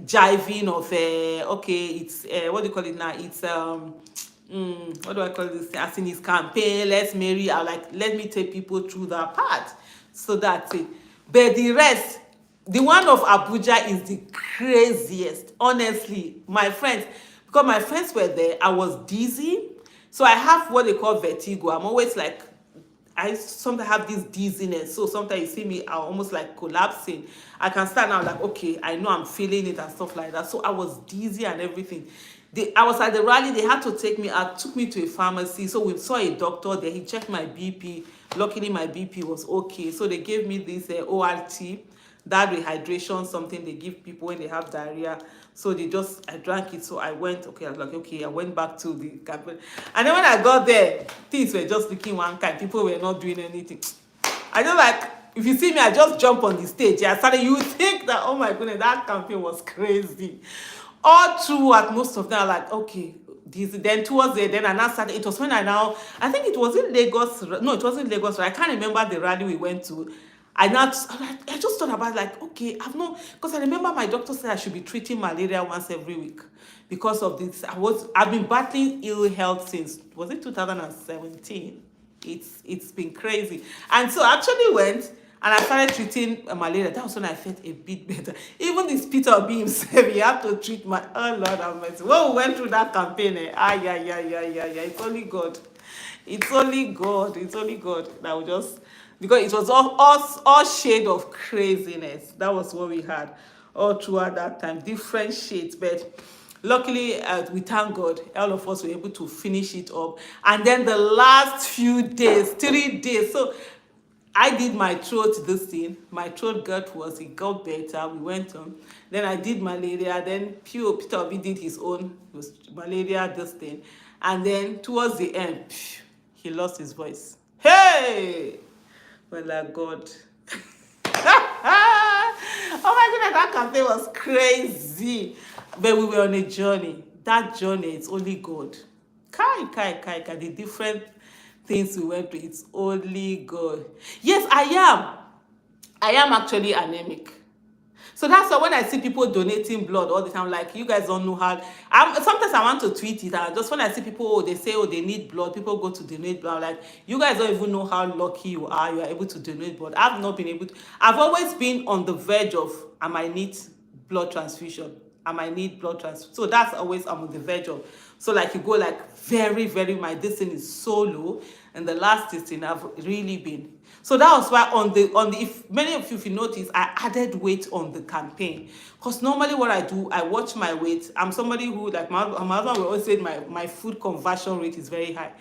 jiving of it's what do you call it now? It's what do I call this? As in his campaign, let's marry. Let me take people through that part. So that's it. But the rest, the one of Abuja is the craziest. Honestly, my friends, because my friends were there, I was dizzy. So I have what they call vertigo. I'm always like, I sometimes have this dizziness. So sometimes you see me, I'm almost like collapsing. I can stand out like, okay, I know I'm feeling it and stuff like that. So I was dizzy and everything. I was at the rally, they had to take me out, took me to a pharmacy. So we saw a doctor there, he checked my BP. Luckily, my BP was okay. So they gave me this ORT, that rehydration, something they give people when they have diarrhea. So I drank it. So I went, I was like, okay, I went back to the campaign. And then when I got there, things were just looking one kind. People were not doing anything. I just like, if you see me, I just jump on the stage. You would think that, oh my goodness, that campaign was crazy. All through, at most of them are like, okay, then towards the then I now started. It was when I think it was in Lagos. No, it wasn't Lagos. I can't remember the rally we went to. I just thought about okay, because I remember my doctor said I should be treating malaria once every week because of this. I've been battling ill health since, was it 2017? It's been crazy. And so I actually went and I started treating malaria. That was when I felt a bit better. Even this Peter Obi himself, he had to treat my, oh Lord have mercy. When we went through that campaign, yeah. It's only God. It's only God. It's only God that will just, because it was all shade of craziness. That was what we had all throughout that time, different shades. But luckily, we thank God, all of us were able to finish it up. And then the last few days, 3 days, so I did my throat this thing. My throat got worse. It got better. We went on. Then I did malaria. Then Peter Obi did his own. It was malaria, this thing. And then towards the end, he lost his voice. Hey! Well, like God. Oh my goodness, that campaign was crazy. But we were on a journey. That journey, it's only God. Kai. The different things we went through, it's only God. Yes, I am. I am actually anemic. So that's why when I see people donating blood all the time, like, you guys don't know how. Sometimes I want to tweet it. Just when I see people, they say, oh, they need blood, people go to donate blood. Like, you guys don't even know how lucky you are. You are able to donate blood. I've not been able to. I've always been on the verge of, I might need blood transfusion. I might need blood transfusion. So that's always, I'm on the verge of. So like, you go like very, my distance is so low. And the last distance I've really been. So that was why on the if many of you, if you notice, I added weight on the campaign. Because normally what I do, I watch my weight. I'm somebody who, like my husband will always say, my food conversion rate is very high.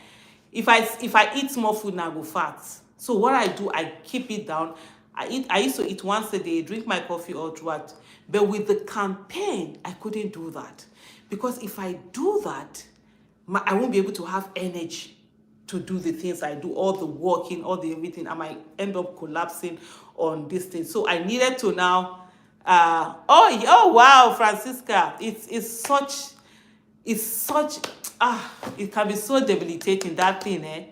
If I eat more food now, I go fat. So what I do, I keep it down. I used to eat once a day, drink my coffee all throughout. But with the campaign, I couldn't do that. Because if I do that, I won't be able to have energy to do the things I do, all the walking, all the everything. I might end up collapsing on this thing. So I needed to now, oh wow, Francisca, it's such, it can be so debilitating, that thing, eh?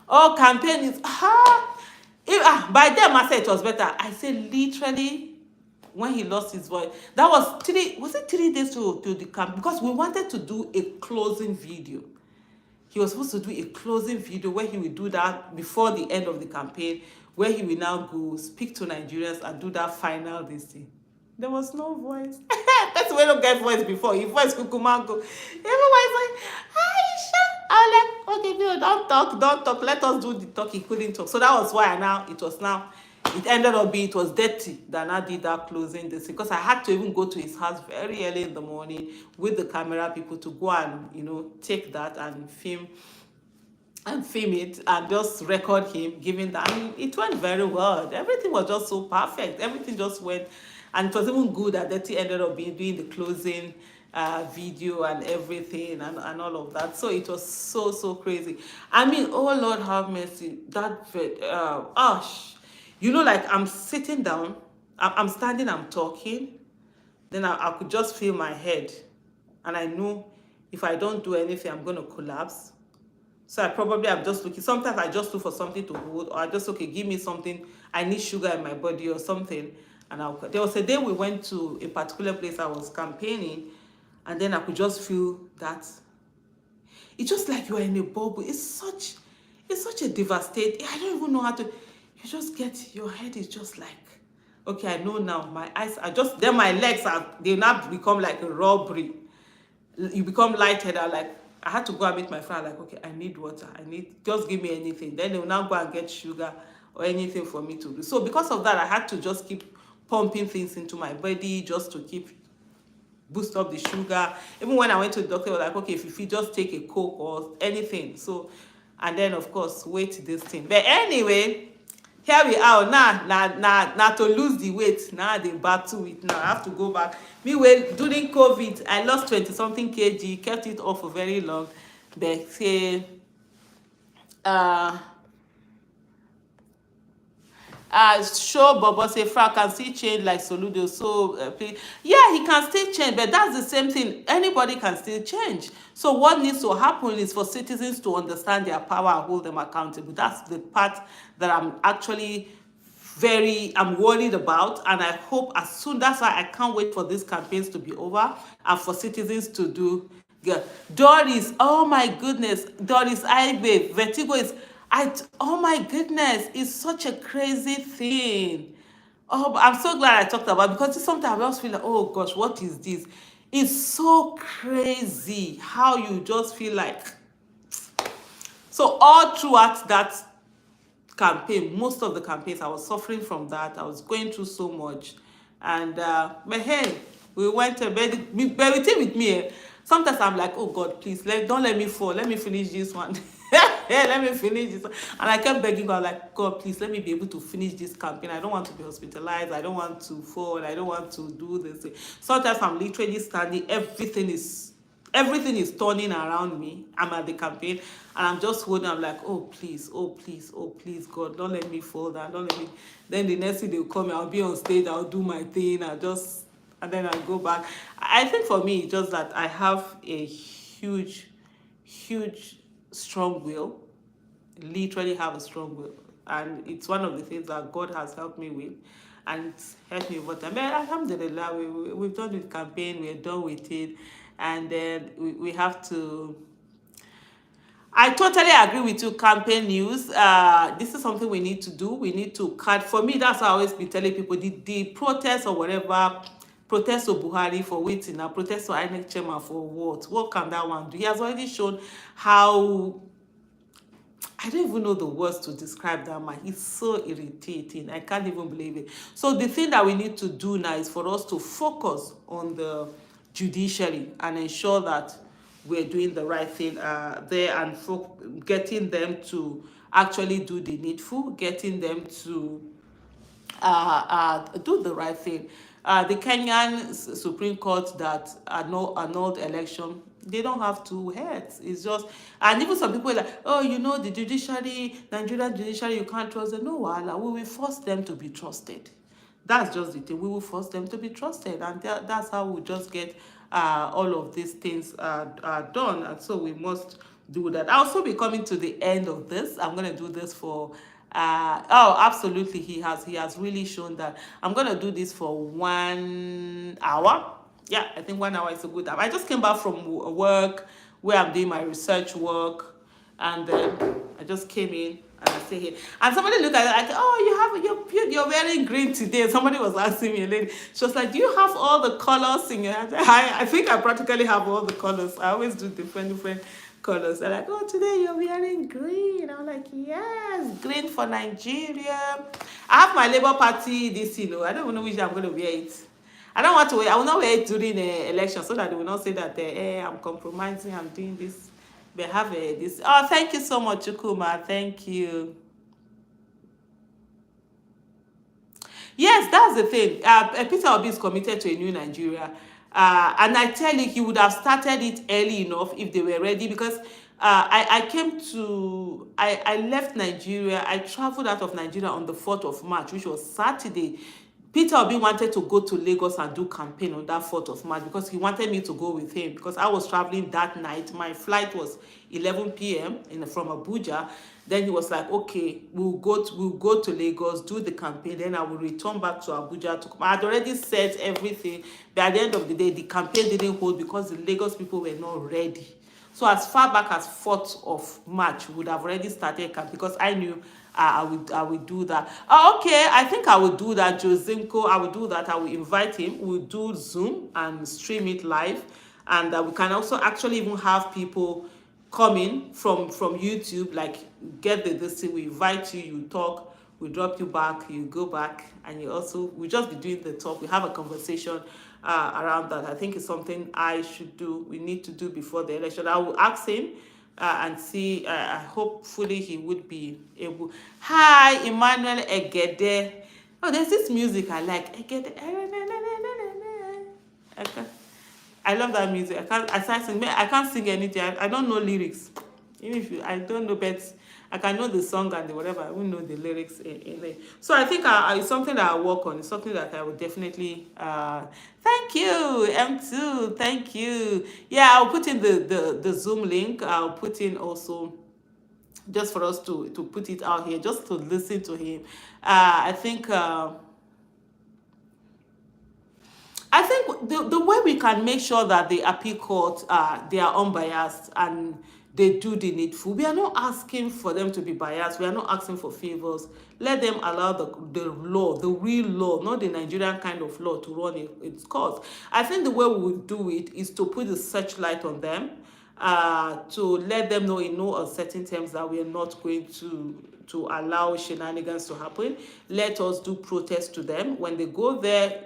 Oh, campaign is, by then I said it was better. I said literally, when he lost his voice, that was 3 days to the camp, because we wanted to do a closing video. He was supposed to do a closing video where he will do that before the end of the campaign, where he will now go speak to Nigerians and do that final this thing. There was no voice. That's why we don't get voice before. His voice kukumango. Everyone's like, Aisha. I'm like, okay, Bill, don't talk. Let us do the talk. He couldn't talk. So that was why it ended up being, it was dirty that I did that closing this, because I had to even go to his house very early in the morning with the camera people to go and, take that and film it and just record him giving that. I mean, it went very well. Everything was just so perfect. Everything just went, and it was even good that Dirty ended up doing the closing video and everything and all of that. So it was so crazy. I mean, oh Lord have mercy, that like, I'm sitting down, I'm standing, I'm talking, then I could just feel my head, and I know if I don't do anything, I'm going to collapse. So I'm just looking. Sometimes I just look for something to hold, or I just, okay, give me something. I need sugar in my body or something. And there was a day we went to a particular place I was campaigning, and then I could just feel that. It's just like you are in a bubble. It's such a devastating. I don't even know how to. You just get, your head is just like, okay, I know now. My eyes are just, then my legs they now become like a robbery. You become lightheaded. Like, I had to go and meet my friend, like, okay, I need water. Just give me anything. Then they will now go and get sugar or anything for me to do. So because of that, I had to just keep pumping things into my body just to boost up the sugar. Even when I went to the doctor, they were like, okay, if you just take a Coke or anything. So, and then of course, wait this thing. But anyway, here we are now to lose the weight. Now they battle it. Now I have to go back. Meanwhile, during COVID, I lost 20-something kg, kept it off for very long. But say, show Bobo say Frank can still change like Soludo. So please, yeah, he can still change, but that's the same thing. Anybody can still change. So what needs to happen is for citizens to understand their power and hold them accountable. That's the part that I'm actually I'm worried about, and I hope as soon, that's why I can't wait for these campaigns to be over and for citizens to do Yeah. Doris, oh my goodness, Doris Igbe, vertigo is, oh my goodness, it's such a crazy thing. Oh, but I'm so glad I talked about it because sometimes I just feel like, oh gosh, what is this? It's so crazy how you just feel like. So all throughout that campaign, most of the campaigns, I was suffering from that. I was going through so much. And but hey, we went to bed. But with me, sometimes I'm like, oh God, please, don't let me fall. Let me finish this one. Let me finish this one. And I kept begging God, like, God, please, let me be able to finish this campaign. I don't want to be hospitalized. I don't want to fall. I don't want to do this. Sometimes I'm literally standing. Everything is turning around me. I'm at the campaign and I'm just holding. I'm like, oh please, oh please, oh please, God, don't let me fall down. Don't let me. Then the next thing they'll call me. I'll be on stage. I'll do my thing. And then I'll go back. I think for me, it's just that I have a huge, strong will. Literally have a strong will, and it's one of the things that God has helped me with, and it's helped me over time. But alhamdulillah, we've done the campaign, we're done with it, and then we have to. I totally agree with you. Campaign news. This is something we need to do. We need to cut. For me, that's how I always be telling people the protest or whatever. Protest to Buhari for waiting now. Protest to INEC chairman for what? What can that one do? He has already shown how. I don't even know the words to describe that man. It's so irritating. I can't even believe it. So the thing that we need to do now is for us to focus on the judiciary and ensure that we're doing the right thing there, and getting them to actually do the needful, getting them to do the right thing. The Kenyan Supreme Court that annulled election, they don't have two heads. It's just, and even some people are like, oh, the judiciary, Nigerian judiciary, you can't trust them. No, Wala, we will force them to be trusted. That's just the thing. We will force them to be trusted, and that's how we just get all of these things done. And so we must do that. I'll also be coming to the end of this. I'm going to do this for. Oh, absolutely. He has really shown that. I'm going to do this for 1 hour. Yeah, I think 1 hour is a good time. I just came back from work where I'm doing my research work, and then I just came in and I stay here. And somebody looked at it like, oh, you're wearing green today. Somebody was asking me, a lady. She was like, do you have all the colors in your hand? I think I practically have all the colors. I always do different colors. They're like, oh, today you're wearing green. I'm like, yes, green for Nigeria. I have my Labour Party this, I don't even know which I'm going to wear it. I don't want to wear. I will not wear it during the election so that they will not say that I'm compromising. I'm doing this. They have this. Oh, thank you so much, Chukuma. Thank you. Yes, that's the thing. Peter Obi is committed to a new Nigeria. And I tell you, he would have started it early enough if they were ready, because I left Nigeria. I traveled out of Nigeria on the 4th of March, which was Saturday. Peter Obi wanted to go to Lagos and do campaign on that 4th of March because he wanted me to go with him, because I was traveling that night. My flight was 11 p.m. From Abuja. Then he was like, okay, we'll go to Lagos, do the campaign, then I will return back to Abuja to come. I had already said everything, but at the end of the day, the campaign didn't hold because the Lagos people were not ready. So as far back as 4th of March, we would have already started camp, because I knew I would do that. Oh, okay, I think I would do that. Josinko, I would do that. I will invite him. We'll do Zoom and stream it live. And we can also actually even have people coming from YouTube, like get this thing, we invite you, you talk, we drop you back, you go back, and we just be doing the talk. We have a conversation around that. I think it's something we need to do before the election. I will ask him and see. Hopefully he would be able. Hi, Emmanuel Egede. Oh, there's this music I like. Egede. I love that music. I can't sing anything. I don't know lyrics. Even if I don't know, but I can know the song and the whatever. I won't know the lyrics in it. So I think it's something that I work on. It's something that I would definitely. Thank you, M2. Thank you. Yeah, I'll put in the Zoom link. I'll put in also, just for us to put it out here, just to listen to him. I think. I think the way we can make sure that the appeal court they are unbiased and they do the needful. We are not asking for them to be biased. We are not asking for favors. Let them allow the law, the real law, not the Nigerian kind of law, to run its course. I think the way we would do it is to put the searchlight on them, to let them know in no uncertain terms that we are not going to allow shenanigans to happen. Let us do protests to them. When they go there,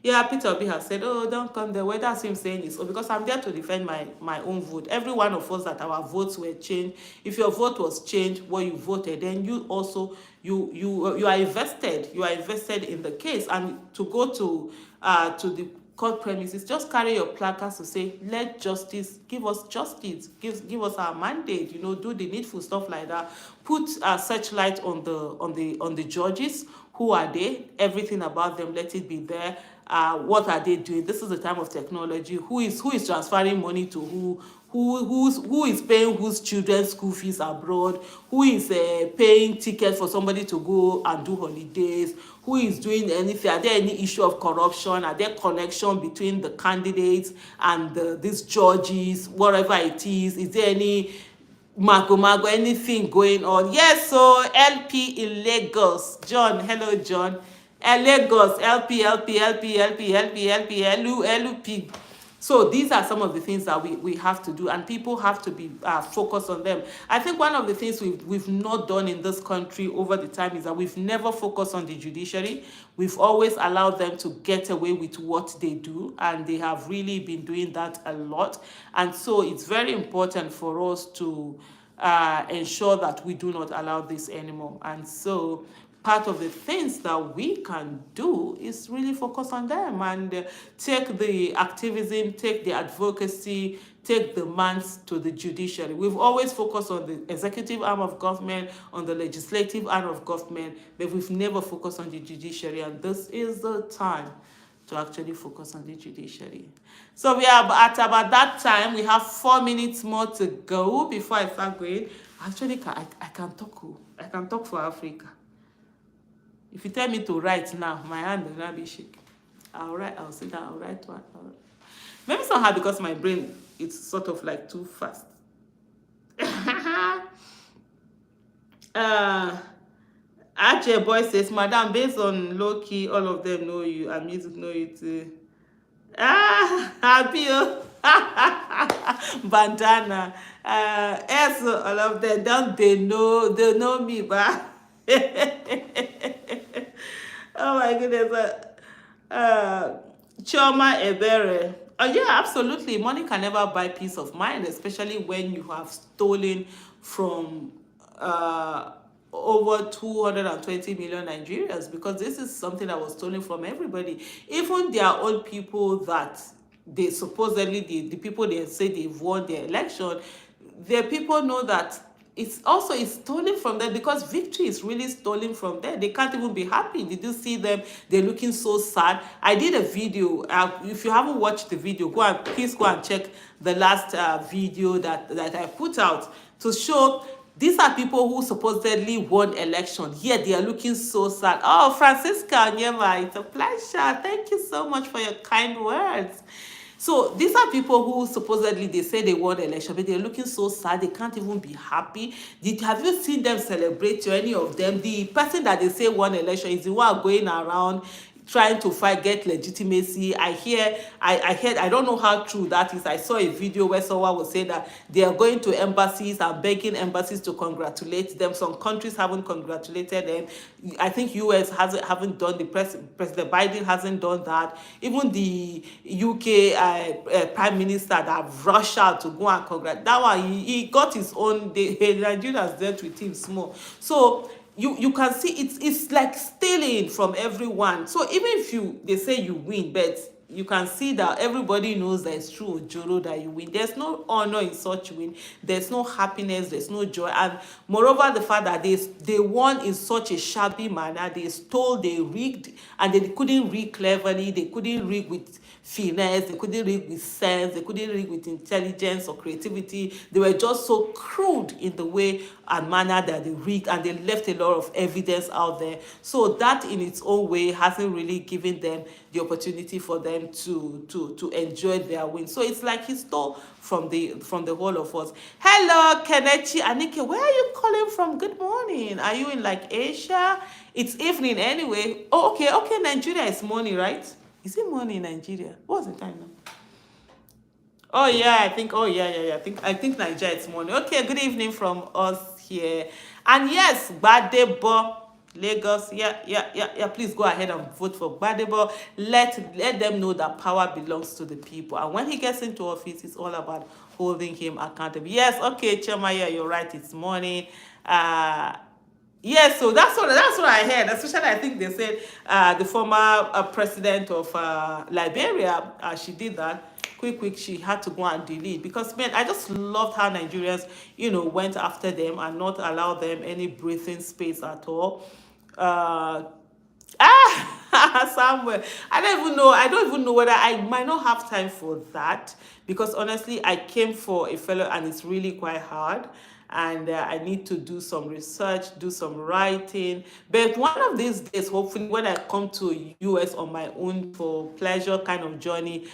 yeah, Peter Obi has said, oh, don't come there. Well, that's him saying this. Oh, because I'm there to defend my own vote. Every one of us that our votes were changed. If your vote was changed, what you voted, then you also, you are invested. You are invested in the case. And to go to the court premises, just carry your placards to say, let justice, give us justice, give us our mandate, do the needful stuff like that. Put a searchlight on the judges. Who are they? Everything about them, let it be there. What are they doing? This is the time of technology. Who is transferring money to who? Who is paying whose children's school fees abroad? Who is paying tickets for somebody to go and do holidays? Who is doing anything? Are there any issue of corruption? Are there connection between the candidates and these judges, whatever it is? Is there any mago anything going on? Yes, so LP in Lagos. John, hello John. Lagos, LP, LP. So these are some of the things that we have to do, and people have to be focused on them. I think one of the things we've not done in this country over the time is that we've never focused on the judiciary. We've always allowed them to get away with what they do, and they have really been doing that a lot. And so it's very important for us to ensure that we do not allow this anymore. And so part of the things that we can do is really focus on them and take the activism, take the advocacy, take the demands to the judiciary. We've always focused on the executive arm of government, on the legislative arm of government, but we've never focused on the judiciary, and this is the time to actually focus on the judiciary. So we are at about that time. We have 4 minutes more to go before I start going. Actually, I can talk. I can talk for Africa. If you tell me to write now, my hand will not be shaking. I'll write, I'll sit down, I'll write one. Maybe somehow because my brain, it's sort of like too fast. Archie Boy says, Madam, based on low key, all of them know you, and music know you too. Happy. Bandana. Yes, all of them, don't they know me, but oh my goodness. Choma Ebere. Oh yeah, absolutely. Money can never buy peace of mind, especially when you have stolen from over 220 million Nigerians, because this is something that was stolen from everybody, even their own people that they supposedly, the people they say they've won their election, their people know that it's stolen from them, because victory is really stolen from them. They can't even be happy. Did you see them? They're looking so sad. I did a video. If you haven't watched the video, please go and check the last video that I put out to show these are people who supposedly won election. Yet they are looking so sad. Oh, Francisca Onyema, it's a pleasure. Thank you so much for your kind words. So these are people who supposedly they say they won the election, but they're looking so sad. They can't even be happy. Have you seen them celebrate, or any of them? The person that they say won election is the one going around trying to get legitimacy. I heard, I don't know how true that is. I saw a video where someone was saying that they are going to embassies and begging embassies to congratulate them. Some countries haven't congratulated them. I think US haven't done, President Biden hasn't done that. Even the UK Prime Minister that rushed out to go and congratulate, that one, he got his own, Nigerians dealt with him small. So you can see it's like stealing from everyone. So even if they say you win, but you can see that everybody knows that it's true, Ojoro, that you win. There's no honor in such win. There's no happiness. There's no joy. And moreover, the fact that they won in such a shabby manner, they stole, they rigged, and they couldn't rig cleverly. They couldn't rig with finesse, they couldn't read with sense, they couldn't read with intelligence or creativity. They were just so crude in the way and manner that they rigged, and they left a lot of evidence out there. So that in its own way hasn't really given them the opportunity for them to enjoy their win. So it's like he stole from the whole of us. Hello, Kelechi Anike, where are you calling from? Good morning. Are you in like Asia? It's evening anyway. Oh, okay, Nigeria is morning, right? Is it morning in Nigeria? What's the time now? Oh yeah, I think. Oh yeah. I think Nigeria is morning. Okay, good evening from us here. And yes, Gbadebo, Lagos. Yeah. Please go ahead and vote for Gbadebo. Let them know that power belongs to the people. And when he gets into office, it's all about holding him accountable. Yes, okay, Chema, yeah, you're right. It's morning. Yes, so that's what I heard. Especially, I think they said the former president of Liberia, she did that. Quick, she had to go and delete, because man, I just loved how Nigerians, went after them and not allow them any breathing space at all. Uh, Somewhere. I don't even know whether I might not have time for that, because honestly, I came for a fellow and it's really quite hard. And I need to do some research, do some writing. But one of these days, hopefully, when I come to US on my own for pleasure kind of journey,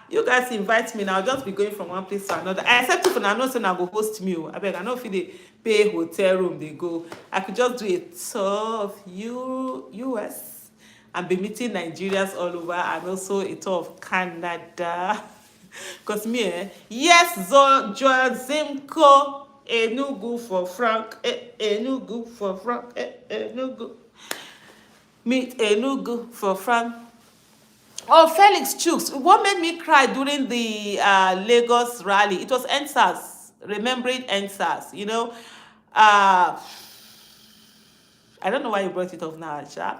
you guys invite me, and I'll just be going from one place to another. Except if I'm not saying I go host me. I beg, I know if they pay hotel room, they go. I could just do a tour of US and be meeting Nigerians all over, and also a tour of Canada. Because me, yes, Zimko. Enugu for Frank, Enugu for Frank, Enugu. Meet Enugu for Frank. Oh, Felix Chooks. What made me cry during the Lagos rally? It was EndSARS, remembering EndSARS, I don't know why you brought it up now, Aisha.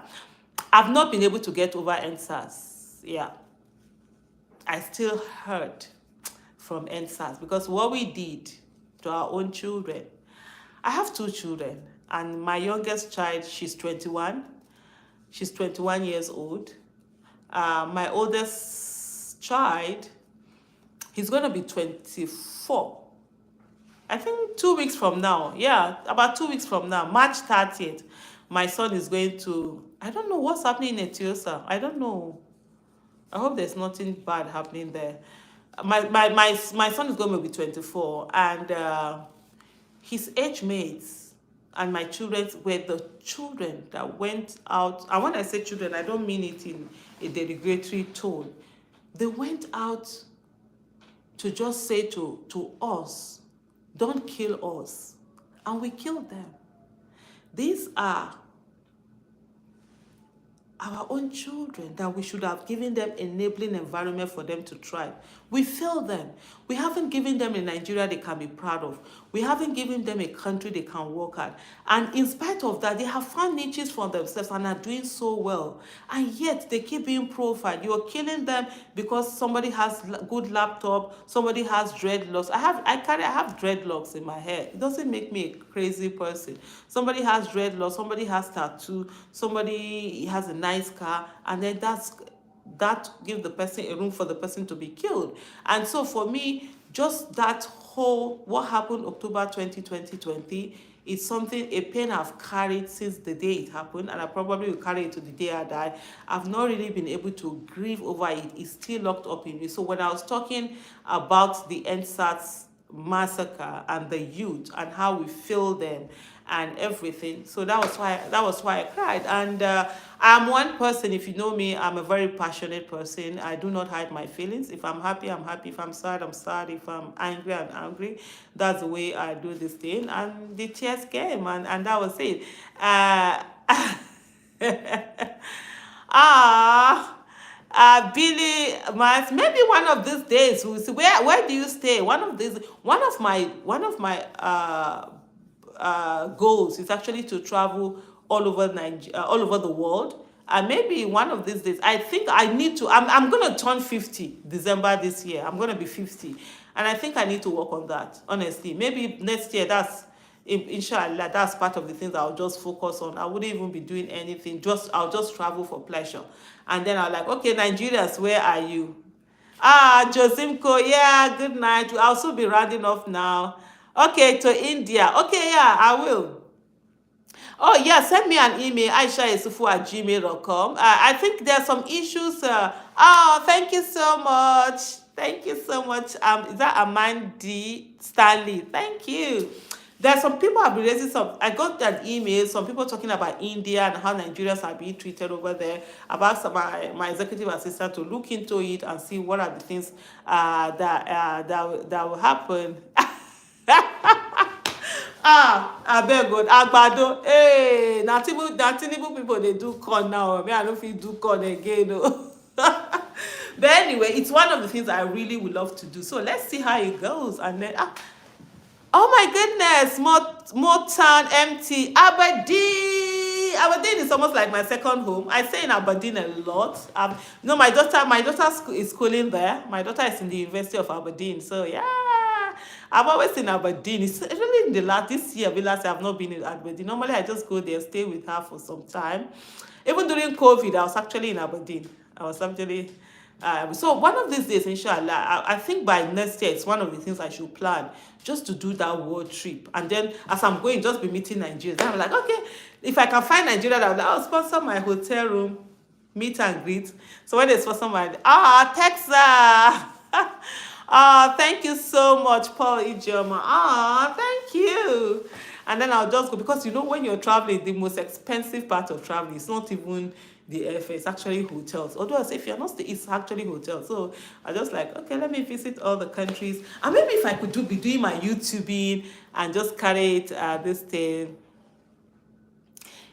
I've not been able to get over EndSARS. Yeah. I still hurt from EndSARS, because what we did to our own children. I have 2 children, and my youngest child, she's 21. She's 21 years old. My oldest child, he's going to be 24. I think 2 weeks from now. Yeah, about 2 weeks from now, March 30th, my son is going to, I don't know what's happening in Etiosa. I don't know. I hope there's nothing bad happening there. My son is going to be 24, and his age mates and my children were the children that went out. And when I say children, I don't mean it in a derogatory tone. They went out to just say to us, don't kill us. And we killed them. These are our own children that we should have given them enabling environment for them to thrive. We failed them. We haven't given them a Nigeria they can be proud of. We haven't given them a country they can work at. And in spite of that, they have found niches for themselves and are doing so well. And yet they keep being profiled. You're killing them because somebody has good laptop, somebody has dreadlocks. I have dreadlocks in my hair. It doesn't make me a crazy person. Somebody has dreadlocks, somebody has tattoo, somebody has a nice car, and then that gives the person a room for the person to be killed. And so for me, just that whole, what happened October 2020, is something, a pain I've carried since the day it happened, and I probably will carry it to the day I die. I've not really been able to grieve over it. It's still locked up in me. So when I was talking about the EndSARS massacre and the youth and how we failed them and everything, so that was why I cried. And I'm one person, if you know me, I'm a very passionate person. I do not hide my feelings. If I'm happy, I'm happy. If I'm sad, I'm sad. If I'm angry, I'm angry. That's the way I do this thing. And the tears came, and that was it. Billy, maybe one of these days we'll see. Where do you stay? One of my goals is actually to travel all over Nigeria, all over the world. And maybe one of these days, I think I need to. I'm going to turn 50 December this year. I'm going to be 50, and I think I need to work on that. Honestly, maybe next year. Inshallah, that's part of the things I'll just focus on. I wouldn't even be doing anything. I'll just travel for pleasure. And then I'm like, okay, Nigerians, where are you? Josimko, yeah, good night. I'll also be rounding off now. Okay, to India. Okay, yeah, I will. Oh, yeah, send me an email, aishaesufu@gmail.com. I think there are some issues. Thank you so much. Thank you so much. Is that Amandi Stanley? Thank you. There are some people have been raising some. I got an email, some people talking about India and how Nigerians are being treated over there. About my executive assistant to look into it and see what are the things that will happen. Abeg God, agbado, hey, na Tinubu people dey do corn now, me I no fit do corn again o. But anyway, it's one of the things I really would love to do. So let's see how it goes. And then, oh my goodness, more town empty. Aberdeen is almost like my second home. I stay in Aberdeen a lot. No, my daughter is schooling there. My daughter is in the University of Aberdeen. So yeah, I'm always in Aberdeen. It's really in the this year, last year I've not been in Aberdeen. Normally I just go there, stay with her for some time. Even during COVID, I was actually in Aberdeen. I was actually so one of these days, inshallah, I think by next year, it's one of the things I should plan, just to do that world trip. And then as I'm going, just be meeting Nigerians. Then I'm like, okay, if I can find Nigeria, I'll sponsor my hotel room, meet and greet. So when they sponsor my, Texas. Thank you so much, Paul Ijoma. Thank you. And then I'll just go, because when you're traveling, the most expensive part of traveling is not even the airfare, it's actually hotels. Although if you're not staying, it's actually hotels. So I just like, okay, let me visit all the countries. And maybe if I could be doing my YouTubing and just carry it this thing.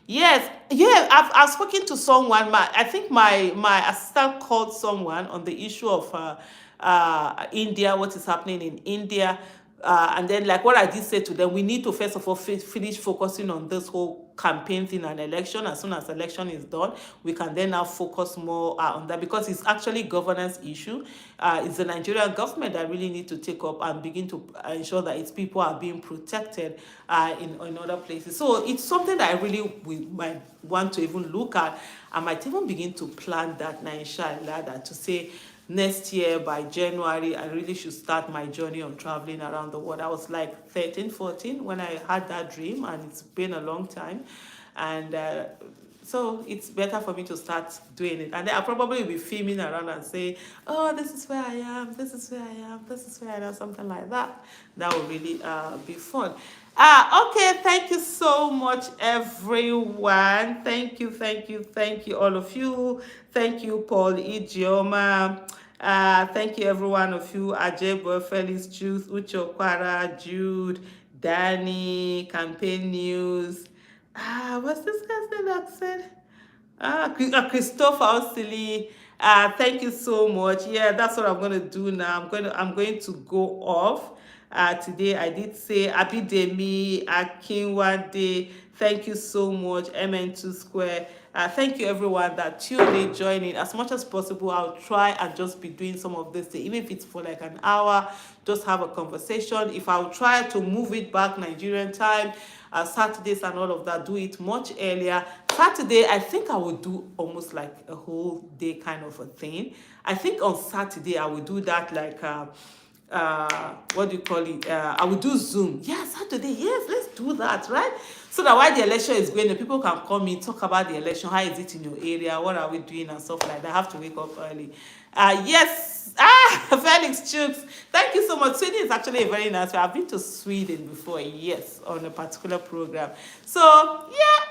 Yes, yeah, I've spoken to someone. I think my assistant called someone on the issue of India, what is happening in India. And then, like what I did say to them, we need to first of all finish focusing on this whole campaign thing and election. As soon as election is done, we can then now focus more on that, because it's actually governance issue. It's the Nigerian government that really need to take up and begin to ensure that its people are being protected in other places. So it's something that I really might want to even look at. I might even begin to plan that now, inshallah, that to say next year by January, I really should start my journey on traveling around the world. I was like 13, 14 when I had that dream, and it's been a long time. And so it's better for me to start doing it. And then I'll probably be filming around and say, oh, this is where I am, this is where I am, this is where I am, something like that. That will really be fun. Okay, thank you so much, everyone. Thank you, all of you. Thank you, Paul Ijeoma. Thank you, every one of you. Ajebo, Felix, Juice, Ucho, Kwara, Jude, Danny, Campaign News. What's this guy's name that said? Christopher Osili. Thank you so much. Yeah, that's what I'm gonna do now. I'm going to go off. Today I did say Abidemi Akinwade. Thank you so much, MN2 Square. Thank you, everyone that tuned in, joining. As much as possible, I'll try and just be doing some of this, even if it's for like an hour, just have a conversation. If I'll try to move it back Nigerian time, Saturdays and all of that, do it much earlier. Saturday, I think I will do almost like a whole day kind of a thing. I think on Saturday, I will do that like what do you call it? I will do Zoom. Yeah, Saturday. Yes, let's do that, right? So that while the election is going, the people can come in, talk about the election. How is it in your area? What are we doing and stuff like that? I have to wake up early. Yes. Felix Chooks. Thank you so much. Sweden is actually a very nice way. I've been to Sweden before, yes, on a particular program. So yeah.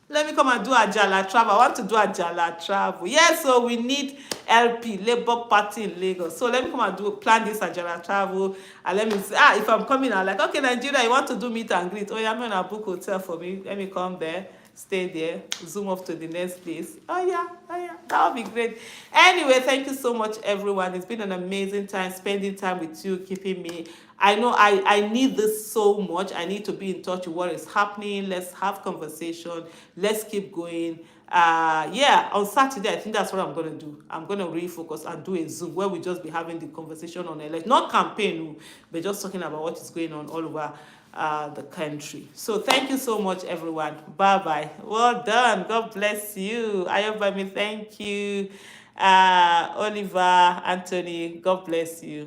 Let me come and do a Jala travel. I want to do a Jala travel. Yes, so we need LP, Labour Party in Lagos. So let me come and plan this Jala travel. And let me see. If I'm coming, I'm like, okay, Nigeria, you want to do meet and greet? Oh, yeah, I'm going to book hotel for me. Let me come there, stay there, zoom off to the next place. Oh, yeah. That would be great. Anyway, thank you so much, everyone. It's been an amazing time spending time with you, keeping me. I know I need this so much. I need to be in touch with what is happening. Let's have conversation. Let's keep going. Yeah, on Saturday, I think that's what I'm going to do. I'm going to really focus and do a Zoom where we just be having the conversation on election. Not campaign, but just talking about what is going on all over the country. So thank you so much, everyone. Bye-bye. Well done. God bless you. Ayobami, thank you. Oliver, Anthony, God bless you.